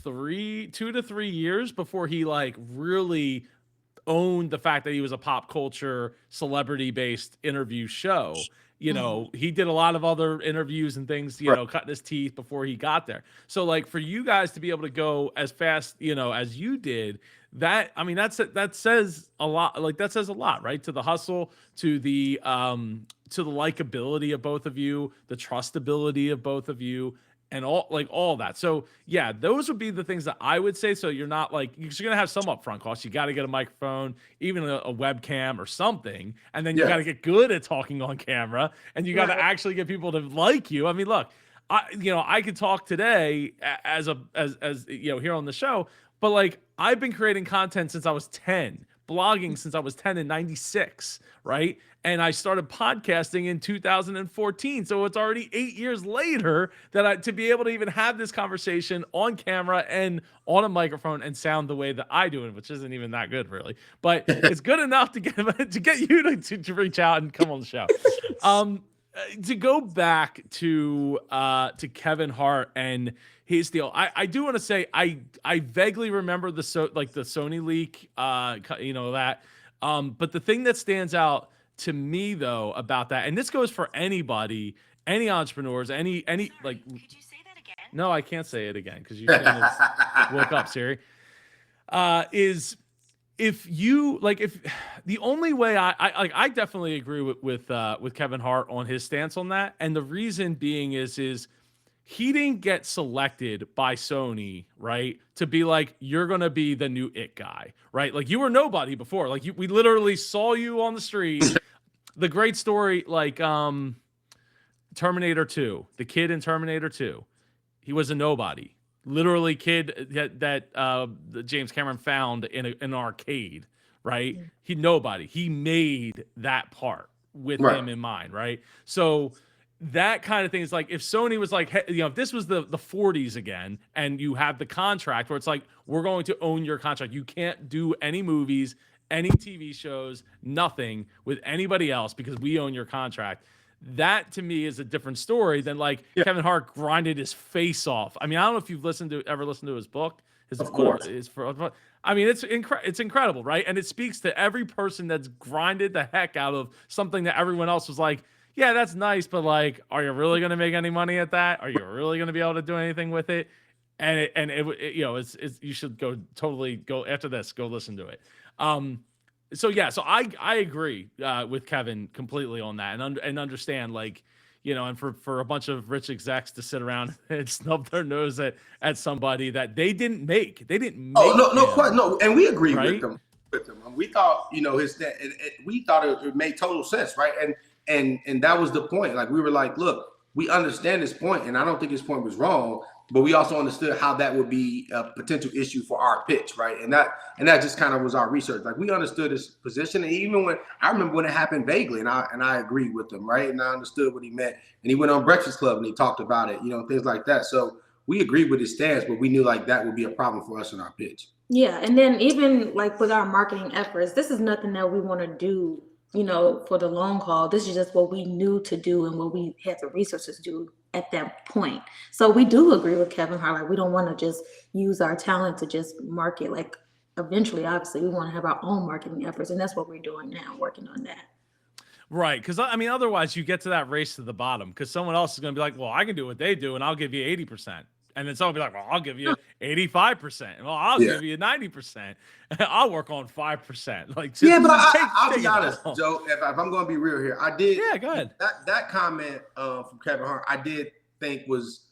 2 to 3 years before he like really owned the fact that he was a pop culture celebrity based interview show. He did a lot of other interviews and things, cutting his teeth before he got there. So like for you guys to be able to go as fast, as you did, that says a lot. Like that says a lot, right? To the hustle, to the likability of both of you, the trustability of both of you, and all that. So yeah, those would be the things that I would say. So you're not like, you're going to have some upfront costs. You got to get a microphone, even a webcam or something. And then you got to get good at talking on camera, and you got to actually get people to like you. I mean, look, I could talk today as here on the show, but like I've been creating content since I was 10, blogging since I was 10 in 96, right? And I started podcasting in 2014. So it's already 8 years later that to be able to even have this conversation on camera and on a microphone and sound the way that I do it, which isn't even that good really, but it's good enough to get you to reach out and come on the show. To go back to Kevin Hart and his deal, I do want to say I vaguely remember the Sony leak, that. But the thing that stands out to me though about that, and this goes for anybody, any entrepreneurs, any like. Could you say that again? No, I can't say it again because you shouldn't have woke up, Siri. Is if you like, if the only way I definitely agree with Kevin Hart on his stance on that, and the reason being is he didn't get selected by Sony, right, to be like, you're gonna be the new it guy, right? Like you were nobody before, like we literally saw you on the street. The great story, like Terminator 2, the kid in Terminator 2, he was a nobody. Literally kid that James Cameron found in an arcade, right? He nobody. He made that part with him in mind, right? So that kind of thing is like, if Sony was like, hey, if this was the 40s again, and you have the contract where it's like, we're going to own your contract. You can't do any movies, any TV shows, nothing with anybody else because we own your contract. That to me is a different story than like Kevin Hart grinded his face off. I mean, I don't know if you've ever listened to his book. Of course. I mean, it's incredible, right? And it speaks to every person that's grinded the heck out of something that everyone else was like, yeah, that's nice, but like, are you really going to make any money at that? Are you really going to be able to do anything with it? And it you should totally go after this, go listen to it. So I agree with Kevin completely on that, and understand, like, and for a bunch of rich execs to sit around and snub their nose at somebody that they didn't make. They didn't make. Oh no, and we agree right? with them. We thought, we thought it made total sense, right? And that was the point. Like, we were like, look, we understand this point, and I don't think his point was wrong, but we also understood how that would be a potential issue for our pitch, right? And that just kind of was our research. Like, we understood his position, and even when I remember when it happened vaguely, and I agreed with him, right? And I understood what he meant. And he went on Breakfast Club and he talked about it, things like that. So we agreed with his stance, but we knew like that would be a problem for us in our pitch. Yeah, and then even like with our marketing efforts, this is nothing that we want to do, for the long haul. This is just what we knew to do and what we had the resources to do at that point. So we do agree with Kevin Hart. Like, we don't want to just use our talent to just market. Like, eventually, obviously, we want to have our own marketing efforts, and that's what we're doing now, working on that. Right, because I mean, otherwise you get to that race to the bottom, because someone else is going to be like, well, I can do what they do, and I'll give you 80%. And then someone will be like, well, I'll give you 85%. Well, I'll give you 90%. I'll work on 5%. Like, but I'll be honest, Joe, if I'm going to be real here, I did. Yeah, go ahead. That comment from Kevin Hart, I did think was,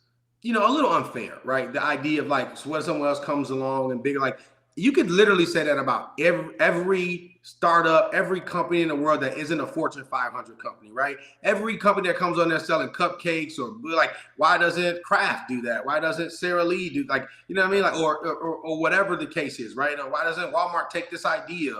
a little unfair, right? The idea of like, so when someone else comes along and bigger, like, you could literally say that about every startup, every company in the world that isn't a Fortune 500 company, right? Every company that comes on there selling cupcakes, or like, why doesn't Kraft do that? Why doesn't Sara Lee do, like, you know what I mean? Like, or whatever the case is, right? Or why doesn't Walmart take this idea?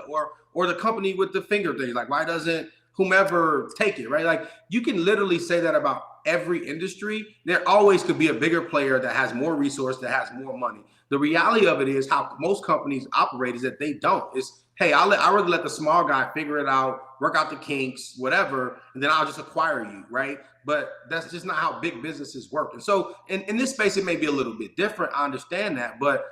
Or the company with the finger thing, like, why doesn't whomever take it, right? Like, you can literally say that about every industry. There always could be a bigger player that has more resource, that has more money. The reality of it is how most companies operate is that they don't. It's, hey, I'd rather let the small guy figure it out, work out the kinks, whatever, and then I'll just acquire you, right? But that's just not how big businesses work. And so in this space, it may be a little bit different. I understand that. But,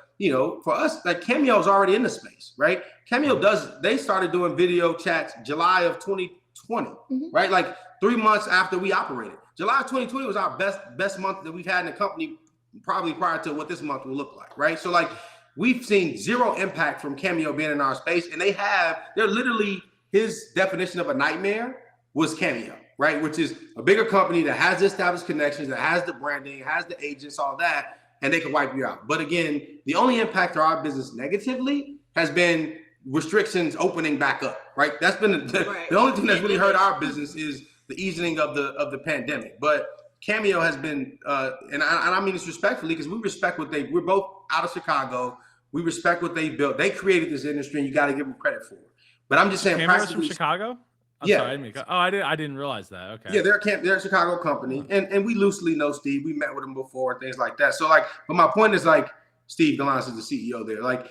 for us, like, Cameo is already in the space, right? Cameo they started doing video chats July of 2020, right? Like 3 months after we operated. July of 2020 was our best month that we've had in the company, probably prior to what this month will look like, right? So like, we've seen zero impact from Cameo being in our space, and they're literally, his definition of a nightmare was Cameo, right? Which is a bigger company that has the established connections, that has the branding, has the agents, all that, and they can wipe you out. But again, the only impact to our business negatively has been restrictions opening back up, right? That's been the only thing that's really hurt our business is the easing of the pandemic. But Cameo has been, and I mean this respectfully, because we respect we're both out of Chicago. We respect what they built. They created this industry, and you got to give them credit for it. But I'm just saying, Cameo's from Chicago? Sorry, I didn't realize that. Okay. Yeah, they're a Chicago company, and we loosely know Steve. We met with him before and things like that. So like, but my point is, like, Steve Delance is the CEO there. Like,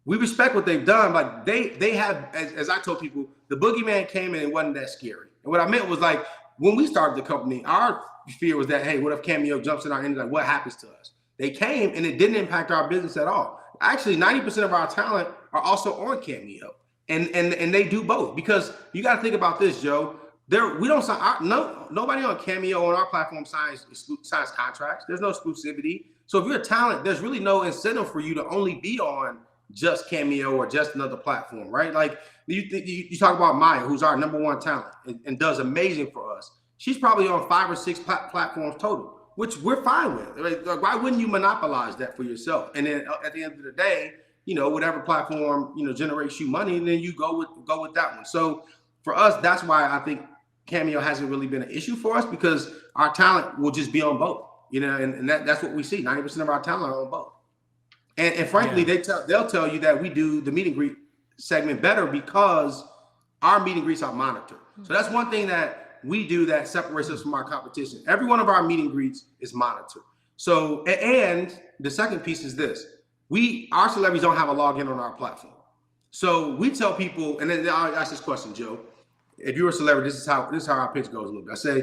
we respect what they've done. Like, they have, as I told people, the boogeyman came in and it wasn't that scary. And what I meant was, like, when we started the company, our fear was that, hey, what if Cameo jumps in our industry? Like, what happens to us? They came and it didn't impact our business at all. Actually, 90% of our talent are also on Cameo. and they do both, because you got to think about this, Joe. We don't sign nobody on Cameo on our platform signs contracts. There's no exclusivity. So if you're a talent, there's really no incentive for you to only be on just Cameo or just another platform, right? Like you talk about Maya, who's our #1 talent and does amazing for us. She's probably on 5 or 6 platforms total, which we're fine with. Right? Like, why wouldn't you monopolize that for yourself? And then at the end of the day, whatever platform generates you money, and then you go with that one. So for us, that's why I think Cameo hasn't really been an issue for us, because our talent will just be on both. And that's what we see. 90% of our talent are on both. And frankly, they'll tell you that we do the meet and greet segment better because our meet and greets are monitored. So that's one thing that we do that separates us from our competition. Every one of our meet and greets is monitored. So, and the second piece is this: our celebrities don't have a login on our platform. So we tell people, and then I'll ask this question, Joe. If you're a celebrity, this is how our pitch goes a little bit. I say,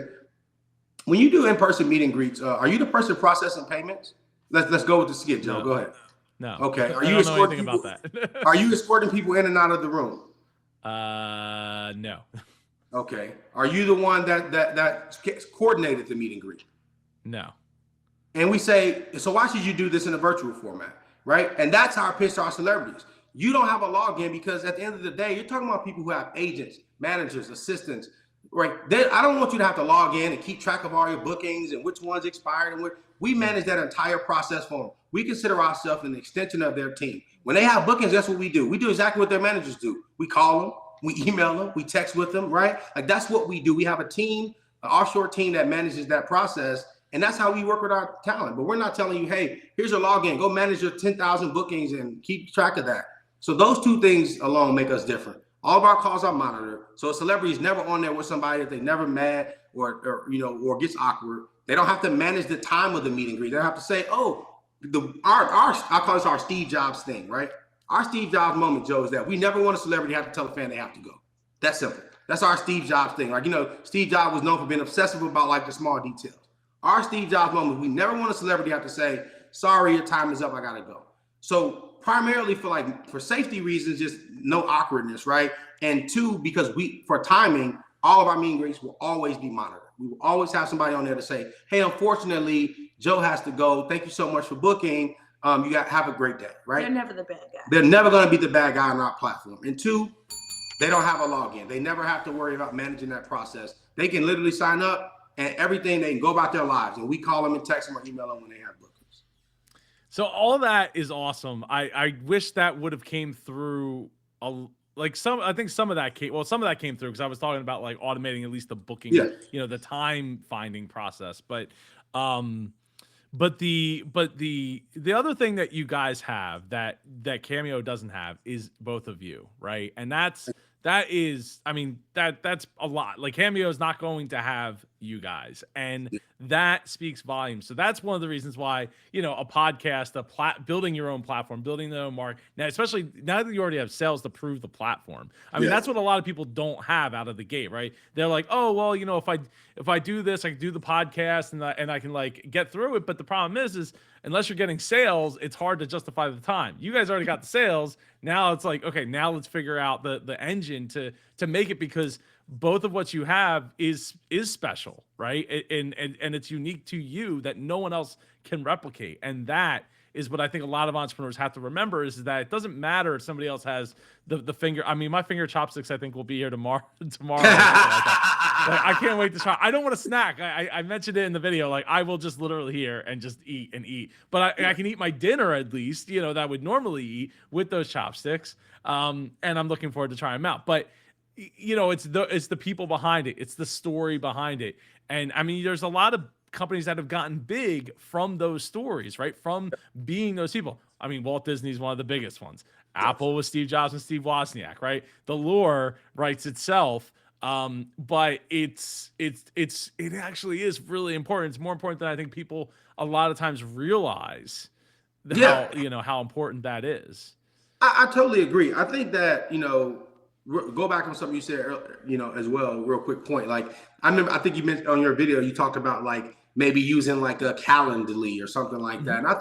when you do in-person meet and greets, are you the person processing payments? Let's go with the skit, Joe. No. Go ahead. No. Okay. I don't know anything about that. Are you escorting people in and out of the room? No. Okay. Are you the one that coordinated the meet and greet? No. And we say, so why should you do this in a virtual format, right? And that's our pitch to our celebrities. You don't have a login because at the end of the day, you're talking about people who have agents, managers, assistants, right? I don't want you to have to log in and keep track of all your bookings and which ones expired and we manage that entire process for them. We consider ourselves an extension of their team. When they have bookings, that's what we do. We do exactly what their managers do. We call them, we email them, we text with them, right? Like that's what we do. We have a team, an offshore team that manages that process. And that's how we work with our talent. But we're not telling you, hey, here's your login, go manage your 10,000 bookings and keep track of that. So those two things alone make us different. All of our calls are monitored. So a celebrity is never on there with somebody that they never met or gets awkward. They don't have to manage the time of the meet and greet. They don't have to say, oh, I call this our Steve Jobs thing, right? Our Steve Jobs moment, Joe, is that we never want a celebrity to have to tell a fan they have to go. That's simple. That's our Steve Jobs thing. Like, Steve Jobs was known for being obsessive about like the small details. Our Steve Jobs moment, we never want a celebrity to have to say, sorry, your time is up, I gotta go. So primarily for safety reasons, just no awkwardness, right? And two, because for timing, all of our meet and greets will always be monitored. We will always have somebody on there to say, hey, unfortunately, Joe has to go. Thank you so much for booking. Have a great day, right? They're never the bad guy. They're never going to be the bad guy on our platform. And two, they don't have a login. They never have to worry about managing that process. They can literally sign up and everything, they can go about their lives. And we call them and text them or email them when they have bookings. So all that is awesome. I wish that would have came through I think some of that came through because I was talking about like automating at least the booking, the time finding process. But the other thing that you guys have that Cameo doesn't have is both of you, right? And that's a lot. Like Cameo is not going to have you guys, and that speaks volumes. So that's one of the reasons why a podcast, building your own platform, building their own mark. Now, especially now that you already have sales to prove the platform. I mean, that's what a lot of people don't have out of the gate, right? They're like, oh well, if I do this, I can do the podcast and I can like get through it. But the problem is unless you're getting sales, it's hard to justify the time. You guys already got the sales. Now it's like, okay, now let's figure out the engine to make it, because both of what you have is special, right? And it's unique to you that no one else can replicate. And that is what I think a lot of entrepreneurs have to remember, is that it doesn't matter if somebody else has the finger. I mean, my finger chopsticks, I think, will be here tomorrow. I can't wait to try. I don't want to snack. I mentioned it in the video. Like, I will just literally here and just eat. But I can eat my dinner at least, that I would normally eat with those chopsticks. And I'm looking forward to trying them out. But it's the people behind it. It's the story behind it. And I mean, there's a lot of companies that have gotten big from those stories, right? From being those people. I mean, Walt Disney's one of the biggest ones. Apple with Steve Jobs and Steve Wozniak, right? The lore writes itself. But it actually is really important. It's more important than I think people a lot of times realize how important that is. I totally agree. I think that, go back on something you said earlier, as well, real quick point. Like, I think you mentioned on your video, you talked about like maybe using like a Calendly or something like that. And I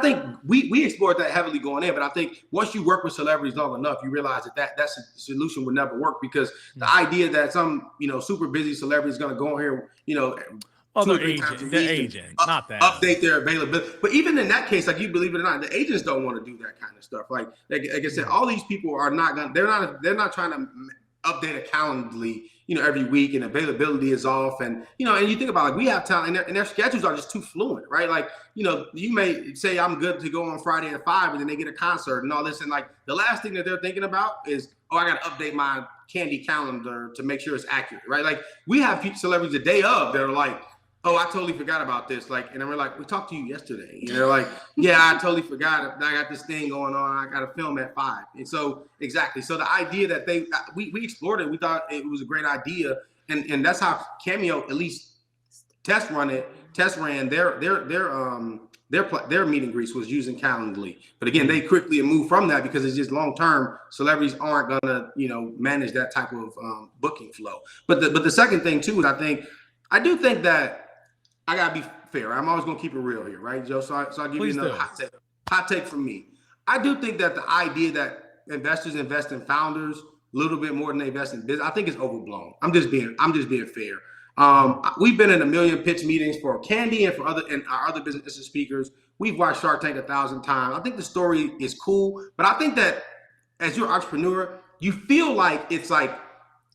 think we explored that heavily going in. But I think once you work with celebrities long enough, you realize that solution would never work, because the idea that some super busy celebrity is going to go in here, well, 2 or their 3 times a agent, their week agent, not that. update their availability. But even in that case, like, you believe it or not, the agents don't want to do that kind of stuff. Like I said, all these people are not going. They're not trying to update a Calendly, every week, and availability is off. And, and you think about, like, we have talent, and their schedules are just too fluent, right? Like, you may say, I'm good to go on Friday at 5, and then they get a concert and all this. And like, the last thing that they're thinking about is, oh, I got to update my Candi calendar to make sure it's accurate, right? Like, we have celebrities the day of that are like, oh, I totally forgot about this. Like, and then we're like, we talked to you yesterday. They're like, yeah, I totally forgot. I got this thing going on. I got to film at 5. And so, exactly. So the idea that we explored it, we thought it was a great idea. And that's how Cameo at least test ran their meet and greets was using Calendly. But again, they quickly moved from that because it's just long term. Celebrities aren't gonna, manage that type of booking flow. But the second thing too is, I do think that I gotta be fair. I'm always gonna keep it real here, right, Joe? So I'll give you another hot take from me. I do think that the idea that investors invest in founders a little bit more than they invest in business, I think it's overblown. I'm just being fair. We've been in a million pitch meetings for Candi and for our other business speakers. We've watched Shark Tank 1,000 times. I think the story is cool, but I think that as you're an entrepreneur, you feel like it's like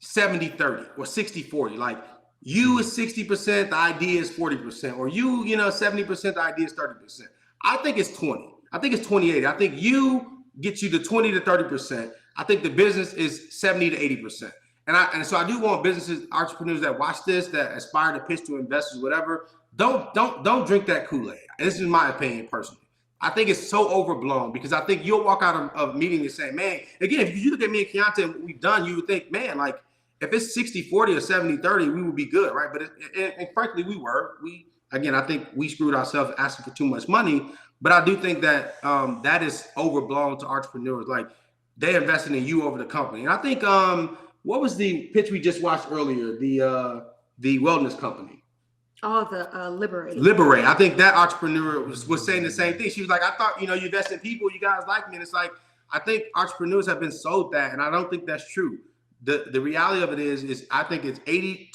70-30 or 60-40. Like, you is 60%, the idea is 40%, or 70%, the idea is 30%. I think it's 20. I think it's 20-80. I think you gets you to 20 to 30%. I think the business is 70 to 80%. And so I do want businesses, entrepreneurs that watch this, that aspire to pitch to investors, whatever, don't drink that Kool-Aid. This is my opinion personally. I think it's so overblown, because I think you'll walk out of a meeting and say, man, again, if you look at me and Keithan and what we've done, you would think, man, like, if it's 60-40 or 70-30, we would be good, right? But and frankly, I think we screwed ourselves asking for too much money. But I do think that that is overblown to entrepreneurs. Like, they invested in you over the company. And I think what was the pitch we just watched earlier? The wellness company. Oh, the Liberate. Liberate. I think that entrepreneur was saying the same thing. She was like, I thought, you invest in people, you guys like me. And it's like, I think entrepreneurs have been sold that, and I don't think that's true. The reality of it is I think it's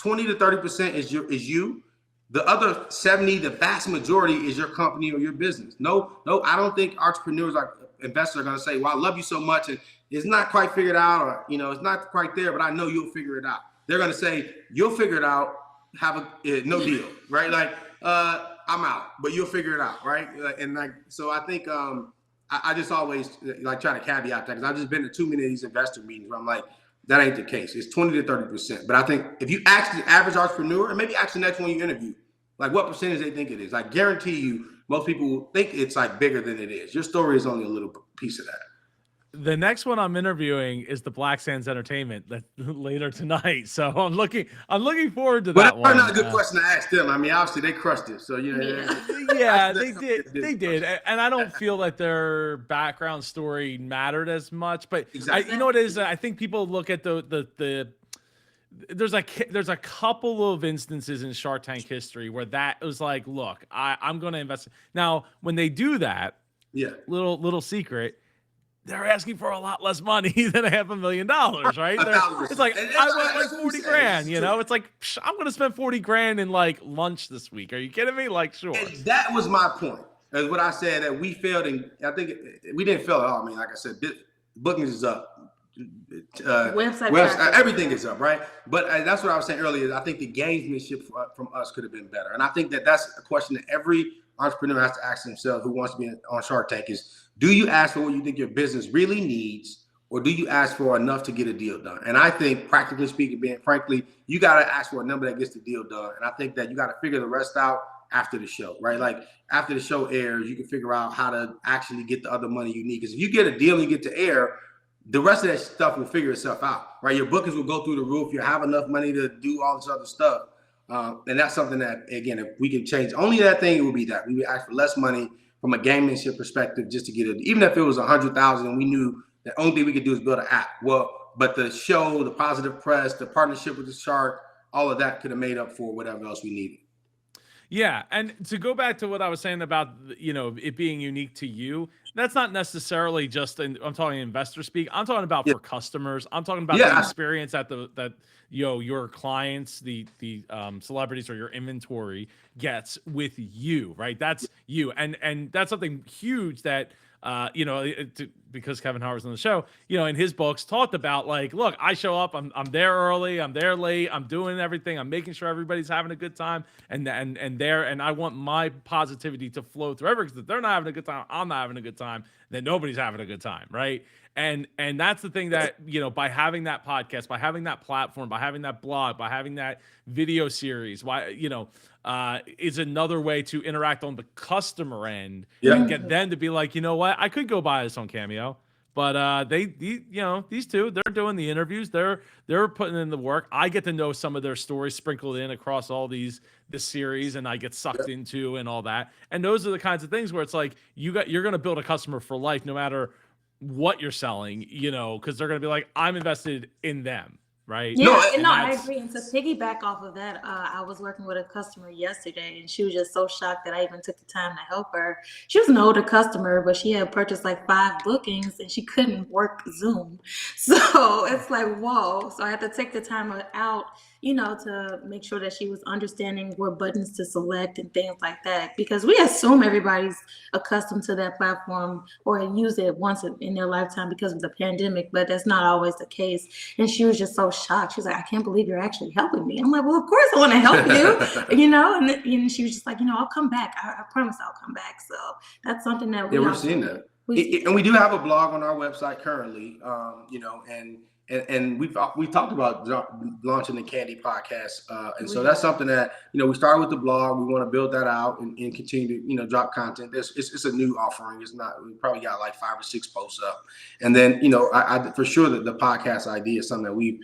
20 to 30% is you. The other 70, the vast majority, is your company or your business. No, I don't think entrepreneurs or investors are going to say, well, I love you so much, and it's not quite figured out, or, it's not quite there, but I know you'll figure it out. They're going to say, you'll figure it out, no deal, right? Like, I'm out, but you'll figure it out, right? And like, so I think I just always like try to caveat that, because I've just been to too many of these investor meetings where I'm like, that ain't the case. It's 20 to 30%. But I think if you ask the average entrepreneur, and maybe ask the next one you interview, like, what percentage they think it is, I guarantee you most people think it's like bigger than it is. Your story is only a little piece of that. The next one I'm interviewing is the Black Sands Entertainment later tonight. So I'm looking forward to that one. But that's not a good question to ask them. I mean, obviously they crushed it. So yeah, they did. They did. And I don't feel that their background story mattered as much. But exactly. You know what it is? I think people look at there's a couple of instances in Shark Tank history where that was like, look, I'm going to invest. Now, when they do that, little secret, they're asking for a lot less money than $500,000, right? It's like, I want like 40 grand, It's like, I'm going to spend 40 grand in like lunch this week. Are you kidding me? Like, sure. And that was my point. That's what I said, that we failed. And I think we didn't fail at all. I mean, like I said, bookings is up. Website, everything is up, right? But that's what I was saying earlier. Is I think the gamesmanship from us could have been better. And I think that's a question that every entrepreneur has to ask themselves who wants to be on Shark Tank is, do you ask for what you think your business really needs, or do you ask for enough to get a deal done? And I think, practically speaking, frankly, you got to ask for a number that gets the deal done. And I think that you got to figure the rest out after the show, right? Like, after the show airs, you can figure out how to actually get the other money you need. Because if you get a deal and you get to air, the rest of that stuff will figure itself out, right? Your bookings will go through the roof. You have enough money to do all this other stuff. And that's something that, again, if we can change only that thing, it would be that we would ask for less money from a gamemanship perspective, just to get it, even if it was 100,000, and we knew the only thing we could do is build an app. Well, but the show, the positive press, the partnership with the Shark, all of that could have made up for whatever else we needed. Yeah, and to go back to what I was saying about it being unique to you, that's not necessarily just I'm talking investor speak. I'm talking about Yeah. for customers. I'm talking about the Yeah. experience that your clients, the celebrities or your inventory gets with you, right? That's you, and that's something huge that because Kevin Howard's on the show, in his books talked about like, look, I show up, I'm there early, I'm there late, I'm doing everything, I'm making sure everybody's having a good time, and I want my positivity to flow through everyone, because if they're not having a good time, I'm not having a good time, then nobody's having a good time, right? And that's the thing that by having that podcast, by having that platform, by having that blog, by having that video series, is another way to interact on the customer end and get them to be like, you know what, I could go buy this on Cameo, but these two, they're doing the interviews, they're putting in the work. I get to know some of their stories sprinkled in across all this series, and I get sucked into and all that. And those are the kinds of things where it's like you're going to build a customer for life, no matter what you're selling, because they're going to be like, I'm invested in them. Right. Yeah, I agree. And to piggyback off of that, I was working with a customer yesterday, and she was just so shocked that I even took the time to help her. She was an older customer, but she had purchased like 5 bookings, and she couldn't work Zoom. So it's like, whoa. So I had to take the time out, to make sure that she was understanding what buttons to select and things like that, because we assume everybody's accustomed to that platform or use it once in their lifetime because of the pandemic, but that's not always the case. And she was just so shocked. She was like, I can't believe you're actually helping me. I'm like, well, of course I want to help you, and she was just like, I'll come back. I promise I'll come back. So that's something that we're seeing that. And we do have a blog on our website currently, and we've talked about launching the Candi podcast, and so that's something that we started with the blog. We want to build that out and continue to drop content. It's a new offering. It's not. We probably got like 5 or 6 posts up, and then I for sure that the podcast idea is something that we've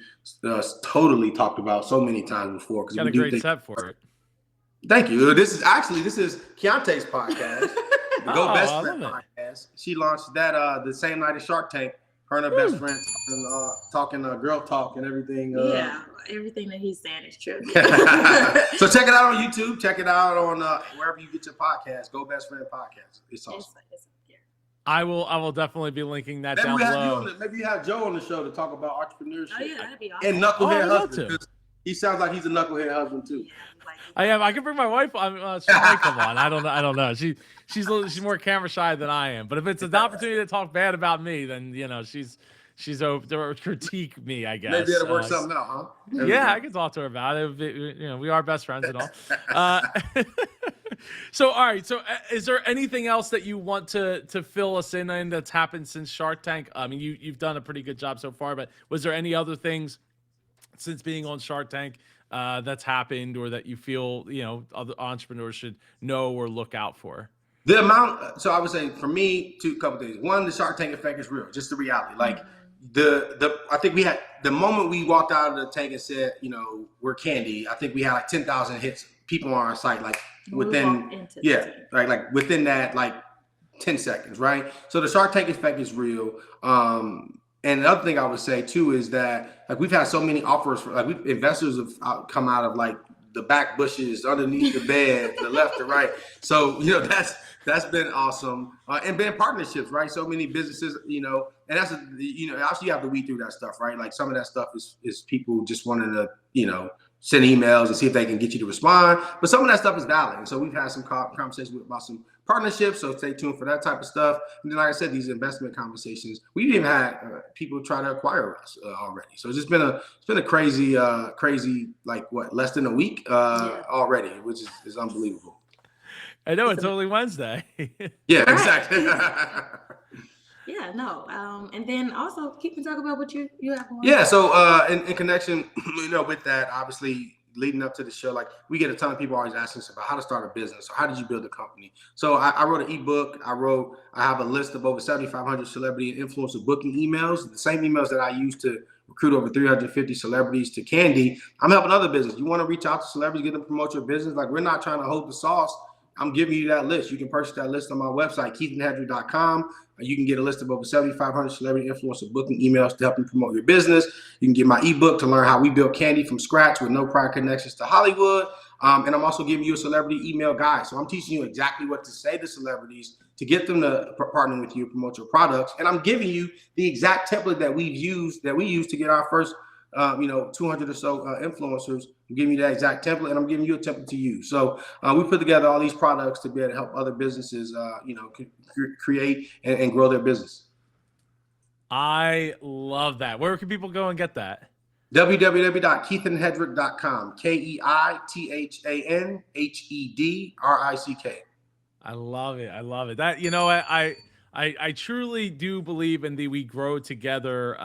totally talked about so many times before. Because got a great set for it. Thank you. This is Quiante's podcast, the Go Best Friend podcast. She launched that the same night as Shark Tank. Her and her best friend talking girl talk and everything. Everything that he's saying is true. So check it out on YouTube. Check it out on wherever you get your podcast. Go Best Friend Podcast. It's awesome. I will definitely be linking that down below. Maybe you have Joe on the show to talk about entrepreneurship. Oh yeah, that'd be awesome. And knucklehead husband. He sounds like he's a knucklehead husband too. I am. I can bring my wife on. She might come on. I don't know. She's more camera shy than I am. But if it's an opportunity to talk bad about me, then she's open to critique me, I guess. Maybe it'll work something out, huh? Yeah, I can talk to her about it. We are best friends and all. So all right. So is there anything else that you want to fill us in that's happened since Shark Tank? I mean, you've done a pretty good job so far, but was there any other things since being on Shark Tank that's happened, or that you feel other entrepreneurs should know or look out for? The amount. So I would say for me, a couple things. One, the Shark Tank effect is real, just the reality. Like I think we had the moment we walked out of the tank and said, we're Candi. I think we had like 10,000 hits, people on our site, like within like within that like 10 seconds, right? So the Shark Tank effect is real. And the other thing I would say too is that like we've had so many offers for investors have come out of like the back bushes, underneath the bed, the left to right. So that's been awesome, and been partnerships, right? So many businesses, and that's obviously you have to weed through that stuff, right? Like some of that stuff is people just wanting to send emails and see if they can get you to respond, but some of that stuff is valid. And so we've had some conversations about some partnerships, so stay tuned for that type of stuff. And then, like I said, these investment conversations, we've even had people try to acquire us already. So it's just been a crazy, less than a week already, which is unbelievable. I know it's only Wednesday. Yeah, exactly. Yeah, no. And then also keep and talk about what you have going on. Yeah, so in connection, with that, obviously leading up to the show, like we get a ton of people always asking us about how to start a business. So how did you build a company? So I wrote an ebook. I have a list of over 7,500 celebrity and influencer booking emails, the same emails that I used to recruit over 350 celebrities to Candi. I'm helping other business. You want to reach out to celebrities, get them to promote your business. Like we're not trying to hold the sauce. I'm giving you that list. You can purchase that list on my website, keithanhedrick.com. You can get a list of over 7,500 celebrity influencer booking emails to help you promote your business. You can get my ebook to learn how we built Candi from scratch with no prior connections to Hollywood. And I'm also giving you a celebrity email guide. So I'm teaching you exactly what to say to celebrities to get them to partner with you, promote your products. And I'm giving you the exact template that we use to get our first 200 or so influencers. I'm giving you that exact template, and I'm giving you a template to use. So we put together all these products to be able to help other businesses, create and grow their business. I love that. Where can people go and get that? www.keithanhedrick.com. KeithanHedrick. I love it. I love it. That, I truly do believe in the "we grow together"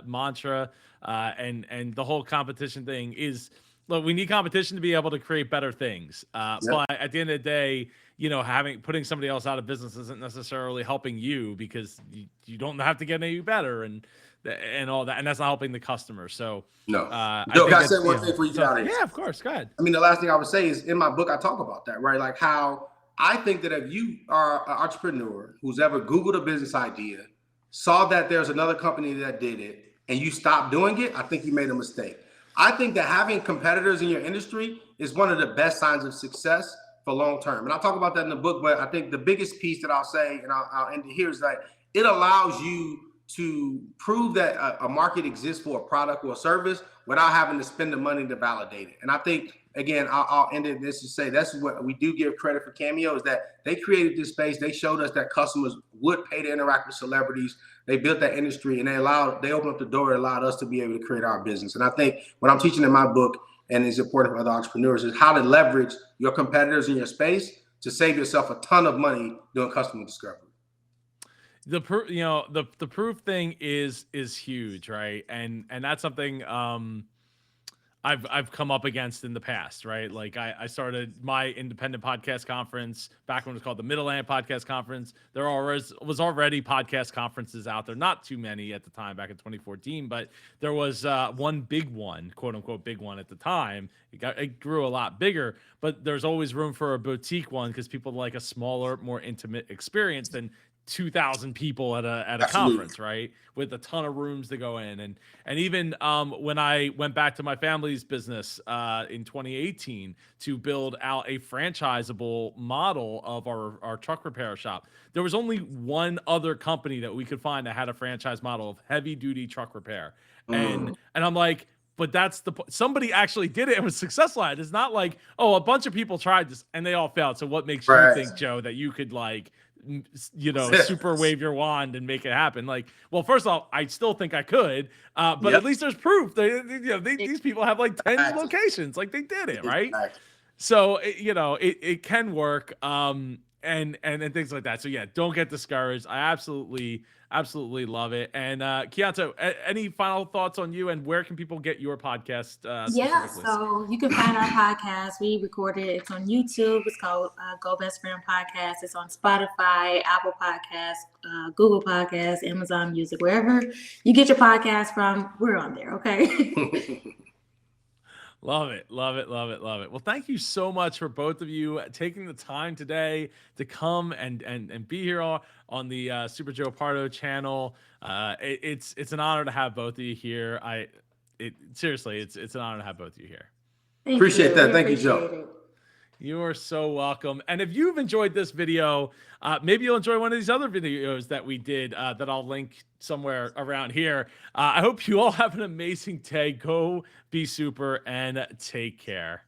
mantra, and the whole competition thing is, look, we need competition to be able to create better things. Yep. But at the end of the day, putting somebody else out of business isn't necessarily helping you, because you don't have to get any better and all that, and that's not helping the customer. So no, I said one thing for you. Yeah, of course. Go ahead. I mean, the last thing I would say is, in my book, I talk about that, right? Like how I think that if you are an entrepreneur who's ever Googled a business idea, saw that there's another company that did it, and you stopped doing it, I think you made a mistake. I think that having competitors in your industry is one of the best signs of success for long term. And I'll talk about that in the book, but I think the biggest piece that I'll say, and I'll end it here, is that it allows you to prove that a market exists for a product or a service without having to spend the money to validate it. And I think, again, I'll end it this to say that's what we do give credit for Cameo, is that they created this space. They showed us that customers would pay to interact with celebrities. They built that industry, and they opened up the door and allowed us to be able to create our business. And I think what I'm teaching in my book, and is important for other entrepreneurs, is how to leverage your competitors in your space to save yourself a ton of money doing customer discovery. The proof thing is huge, right? And that's something I've come up against in the past, right? Like I started my independent podcast conference back when it was called the Middleland Podcast Conference. There was already podcast conferences out there, not too many at the time back in 2014, but there was one big one, quote unquote big one at the time. It grew a lot bigger, but there's always room for a boutique one because people like a smaller, more intimate experience than 2,000 people at a conference, right? With a ton of rooms to go in. And even when I went back to my family's business in 2018 to build out a franchisable model of our truck repair shop, there was only one other company that we could find that had a franchise model of heavy duty truck repair. And I'm like, but that's somebody actually did it and was successful at it. It's not like, oh, a bunch of people tried this and they all failed. So what makes you think, Joe, that you could super wave your wand and make it happen? Like, well, first of all, I still think I could, but at least there's proof. These people have like 10 locations, like they did it, right? So it can work, and things like that. So yeah, don't get discouraged. I absolutely love it. And Quiante, any final thoughts on you, and where can people get your podcast? Yeah, so you can find our podcast. We recorded it. It's on YouTube. It's called Go Best Friend Podcast. It's on Spotify, Apple Podcasts, Google Podcasts, Amazon Music, wherever you get your podcast from, we're on there. Okay. Love it. Well, thank you so much for both of you taking the time today to come and be here on the Super Joe Pardo channel. It's an honor to have both of you here. Seriously, it's an honor to have both of you here. Appreciate that. Thank you, Joe. You are so welcome. And if you've enjoyed this video, maybe you'll enjoy one of these other videos that we did that I'll link somewhere around here. I hope you all have an amazing day. Go be super and take care.